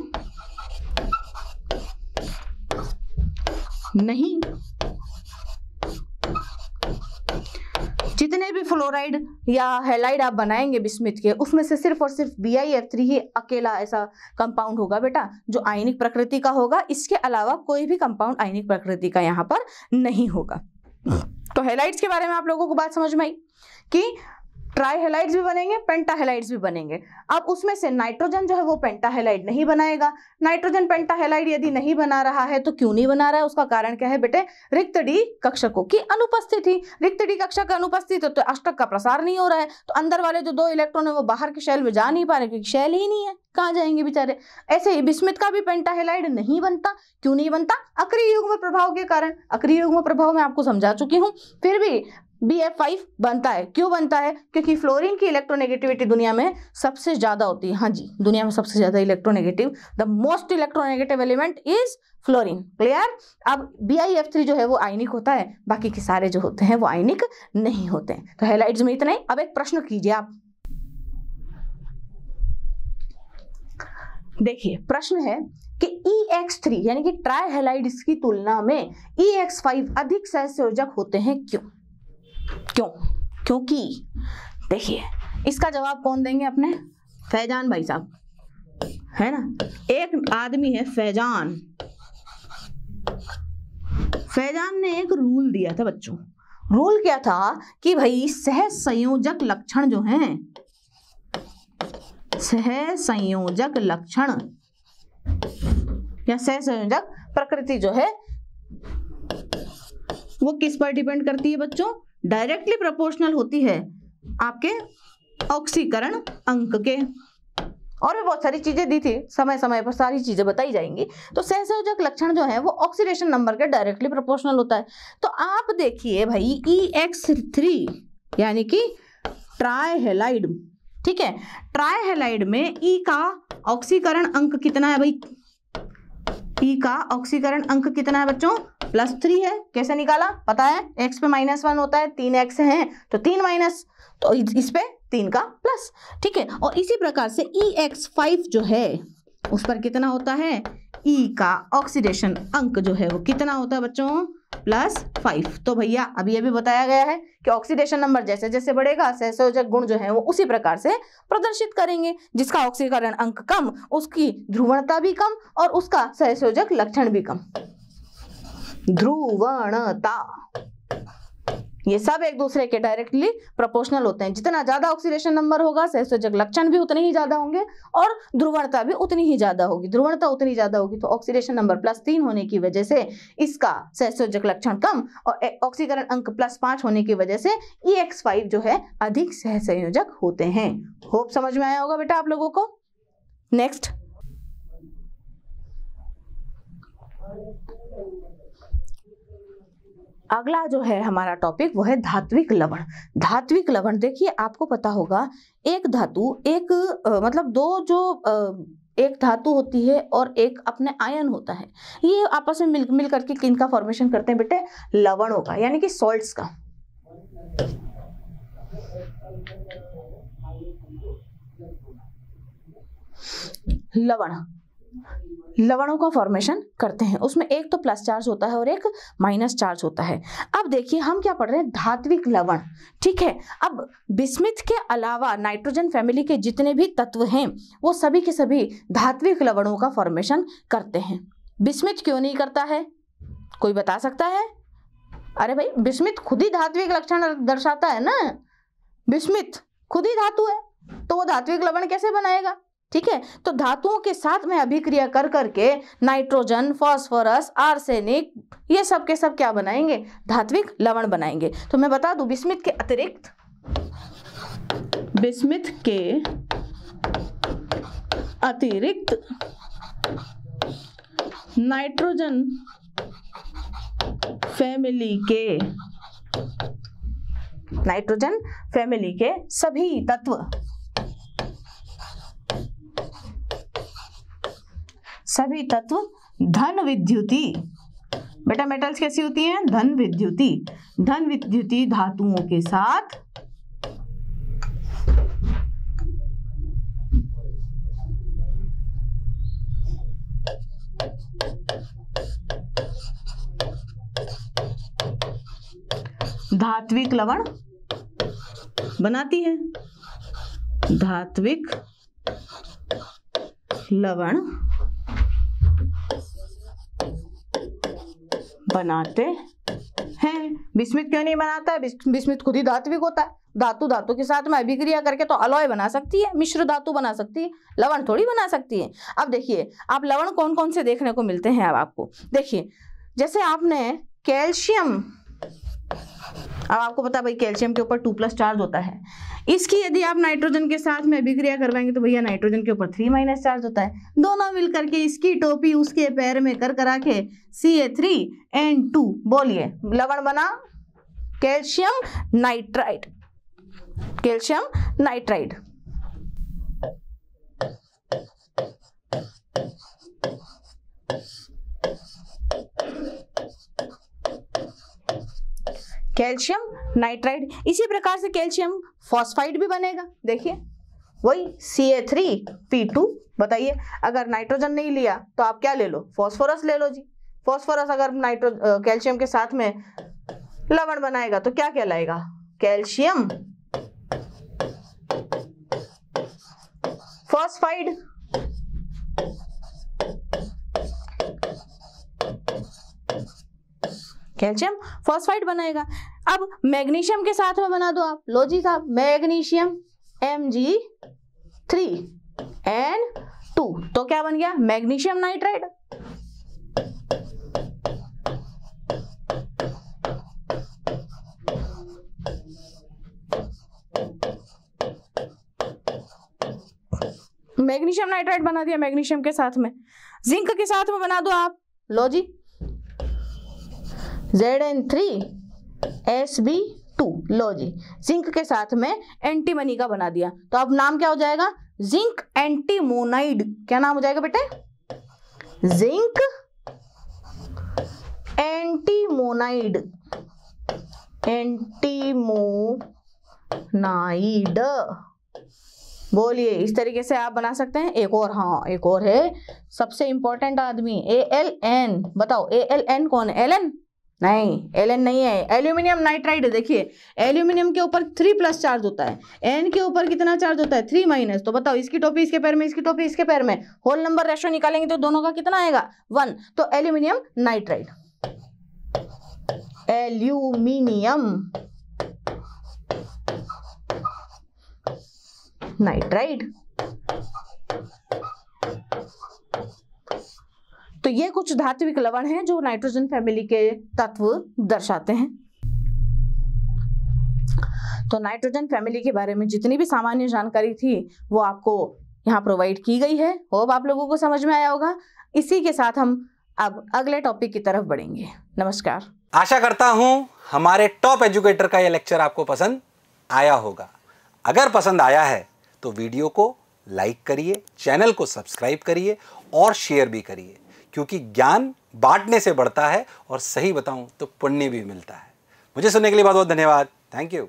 नहीं। जितने भी फ्लोराइड या हेलाइड आप बनाएंगे बिस्मिथ के, उसमें से सिर्फ और सिर्फ BiF3 ही अकेला ऐसा कंपाउंड होगा बेटा जो आयनिक प्रकृति का होगा। इसके अलावा कोई भी कंपाउंड आयनिक प्रकृति का यहाँ पर नहीं होगा। तो हेलाइड्स के बारे में आप लोगों को बात समझ में आई कि ट्राइहेलाइड्स भी बनेंगे, पेंटाहेलाइड्स भी बनेंगे। अब उसमें से नाइट्रोजन जो है वो पेंटाहेलाइड नहीं बनाएगा। नाइट्रोजन पेंटाहेलाइड यदि नहीं बना रहा है तो क्यों नहीं बना रहा है? उसका कारण क्या है बेटे? रिक्त डी कक्षकों की अनुपस्थिति। रिक्त डी कक्षक अनुपस्थित है तो अष्टक का प्रसार नहीं हो रहा है, तो अंदर वाले जो 2 इलेक्ट्रॉन है वो बाहर के शेल में जा नहीं पा रहे, क्योंकि शेल ही नहीं है, कहाँ जाएंगे बेचारे। ऐसे ही बिस्मिथ का भी पेंटाहेलाइड नहीं बनता। क्यों नहीं बनता? अक्रिय युग्म प्रभाव के कारण। अक्रिय युग्म प्रभाव मैं आपको समझा चुकी हूँ। फिर भी BF5 बनता है। क्यों बनता है? क्योंकि फ्लोरीन की इलेक्ट्रोनेगेटिविटी दुनिया में सबसे ज्यादा होती है। हाँ जी, दुनिया में सबसे ज्यादा electronegative, the most electronegative element is fluorine. Clear? अब BiF3 जो है वो आयनिक होता है, बाकी के सारे जो होते हैं वो आयनिक नहीं होते हैं। तो हेलाइड्स में इतना ही। अब एक प्रश्न कीजिए आप, देखिए प्रश्न है कि EX3 यानी कि ट्राइहेलाइड्स की तुलना में EX5 अधिक सहसंयोजक होते हैं। क्यों? क्योंकि देखिए इसका जवाब कौन देंगे? अपने फैजान भाई साहब, है ना। एक आदमी है फैजान। फैजान ने एक रूल दिया था बच्चों। रूल क्या था कि भाई सहसंयोजक लक्षण जो हैं, सहसंयोजक लक्षण या सहसंयोजक प्रकृति जो है वो किस पर डिपेंड करती है बच्चों? डायरेक्टली प्रोपोर्शनल होती है आपके ऑक्सीकरण अंक के। और भी बहुत सारी चीजें दी थी, समय समय पर सारी चीजें बताई जाएंगी। तो सहसंयोजक लक्षण जो है वो ऑक्सीडेशन नंबर के डायरेक्टली प्रोपोर्शनल होता है। तो आप देखिए भाई EX3 यानी कि ट्राइहेलाइड, ठीक है, ट्राइहेलाइड में E का ऑक्सीकरण अंक कितना है भाई? E का ऑक्सीकरण अंक कितना है बच्चों? +3 है। कैसे निकाला? पता है, x पे -1 होता है, 3x है तो 3 माइनस, तो इस पे 3 का प्लस, ठीक है। और इसी प्रकार से EX5 जो है उस पर कितना होता है? E का ऑक्सीडेशन अंक जो है वो कितना होता है बच्चों? +5। तो भैया अभी ये भी बताया गया है कि ऑक्सीडेशन नंबर जैसे जैसे बढ़ेगा सहसंयोजक गुण जो है वो उसी प्रकार से प्रदर्शित करेंगे। जिसका ऑक्सीकरण अंक कम उसकी ध्रुवणता भी कम और उसका सहसंयोजक लक्षण भी कम। ध्रुवणता, ये सब एक दूसरे के डायरेक्टली प्रोपोर्शनल होते हैं। जितना ज्यादा ऑक्सीडेशन नंबर होगा सहसंयोजक लक्षण भी उतने ही ज्यादा होंगे और ध्रुवणता भी उतनी ही ज्यादा होगी। ध्रुवणता उतनी ज्यादा होगी तो ऑक्सीडेशन नंबर +3 होने की वजह से इसका सहसंयोजक लक्षण कम और ऑक्सीकरण अंक +5 होने की वजह से EX5 जो है अधिक सहसंयोजक होते हैं। होप समझ में आया होगा बेटा आप लोगों को। नेक्स्ट, अगला जो है हमारा टॉपिक वो है धात्विक लवण। धात्विक लवण देखिए आपको पता होगा एक धातु एक मतलब दो जो एक धातु होती है और एक अपने आयन होता है, ये आपस में मिल करके किनका फॉर्मेशन करते हैं बेटे? लवणों का, यानी कि सॉल्ट्स का। लवणों का फॉर्मेशन करते हैं। उसमें एक तो प्लस चार्ज होता है और एक माइनस चार्ज होता है। अब देखिए हम क्या पढ़ रहे हैं? धात्विक लवण, ठीक है। अब बिस्मिथ के अलावा नाइट्रोजन फैमिली के जितने भी तत्व हैं वो सभी के सभी धात्विक लवणों का फॉर्मेशन करते हैं। बिस्मिथ क्यों नहीं करता है? कोई बता सकता है? अरे भाई बिस्मिथ खुद ही धात्विक लक्षण दर्शाता है ना, बिस्मिथ खुद ही धातु है तो वो धात्विक लवण कैसे बनाएगा? ठीक है, तो धातुओं के साथ में अभिक्रिया कर करके नाइट्रोजन, फास्फोरस, आर्सेनिक ये सब के सब क्या बनाएंगे? धात्विक लवण बनाएंगे। तो मैं बता दूं बिस्मिथ के अतिरिक्त नाइट्रोजन फैमिली के सभी तत्व धन विद्युती, बेटा मेटल्स कैसी होती हैं? धन विद्युती धातुओं के साथ धात्विक लवण बनाती है। धात्विक लवण बनाते हैं। बिस्मिथ क्यों नहीं बनाता है? बिस्मिथ खुद ही धात्विक होता है। धातु के साथ में अभिक्रिया करके तो अलॉय बना सकती है, मिश्र धातु बना सकती है, लवण थोड़ी बना सकती है। अब देखिए आप लवण कौन कौन से देखने को मिलते हैं। अब आपको देखिए जैसे आपने कैल्शियम, अब आपको पता है भाई कैल्शियम के ऊपर 2+ चार्ज होता है। इसकी यदि आप नाइट्रोजन के साथ में अभिक्रिया करवाएंगे तो भैया नाइट्रोजन के ऊपर 3- चार्ज होता है। दोनों मिलकर के इसकी टोपी उसके पैर में कर करा के Ca3N2 बोलिए लवण बना कैल्शियम नाइट्राइड। Calcium nitride. इसी प्रकार से कैल्शियम फॉस्फाइड भी बनेगा। देखिए वही Ca3P2। बताइए अगर नाइट्रोजन नहीं लिया तो आप क्या ले लो? फॉस्फोरस ले लो जी। फॉस्फोरस अगर कैल्शियम के साथ में लवण बनाएगा तो क्या कहलाएगा? Calcium phosphide. कैल्शियम फॉस्फाइड बनेगा। अब मैग्नीशियम के साथ में बना दो आप, लो जी साहब मैग्नीशियम Mg3N2 तो क्या बन गया? Magnesium nitride. मैग्नीशियम नाइट्राइड बना दिया मैग्नीशियम के साथ में, जिंक के साथ में बना दो आप, लो जी Zn3Sb2, लो जी जिंक के साथ में एंटीमनी का बना दिया, तो अब नाम क्या हो जाएगा, जिंक एंटीमोनाइड। क्या नाम हो जाएगा बेटे, जिंक एंटीमोनाइड, एंटीमोनाइड। बोलिए, इस तरीके से आप बना सकते हैं। एक और, हाँ एक और है सबसे इंपॉर्टेंट आदमी, Aln। बताओ Aln कौन है, Ln नहीं, Ln नहीं है, एल्यूमिनियम नाइट्राइड। देखिए एल्यूमिनियम के ऊपर 3+ चार्ज होता है, N के ऊपर कितना चार्ज होता है, 3-। तो बताओ इसकी टोपी इसके पैर में, इसकी टोपी इसके पैर में, होल नंबर रेशो निकालेंगे तो दोनों का कितना आएगा, 1। तो एल्यूमिनियम नाइट्राइड, एल्यूमिनियम नाइट्राइड। तो ये कुछ धात्विक लवण हैं जो नाइट्रोजन फैमिली के तत्व दर्शाते हैं। तो नाइट्रोजन फैमिली के बारे में जितनी भी सामान्य जानकारी थी वो आपको यहाँ प्रोवाइड की गई है। होप आप लोगों को समझ में आया होगा। इसी के साथ हम अब अगले टॉपिक की तरफ बढ़ेंगे। नमस्कार। आशा करता हूं हमारे टॉप एजुकेटर का यह लेक्चर आपको पसंद आया होगा। अगर पसंद आया है तो वीडियो को लाइक करिए, चैनल को सब्सक्राइब करिए और शेयर भी करिए, क्योंकि ज्ञान बांटने से बढ़ता है और सही बताऊं तो पुण्य भी मिलता है। मुझे सुनने के लिए बहुत बहुत धन्यवाद। Thank you.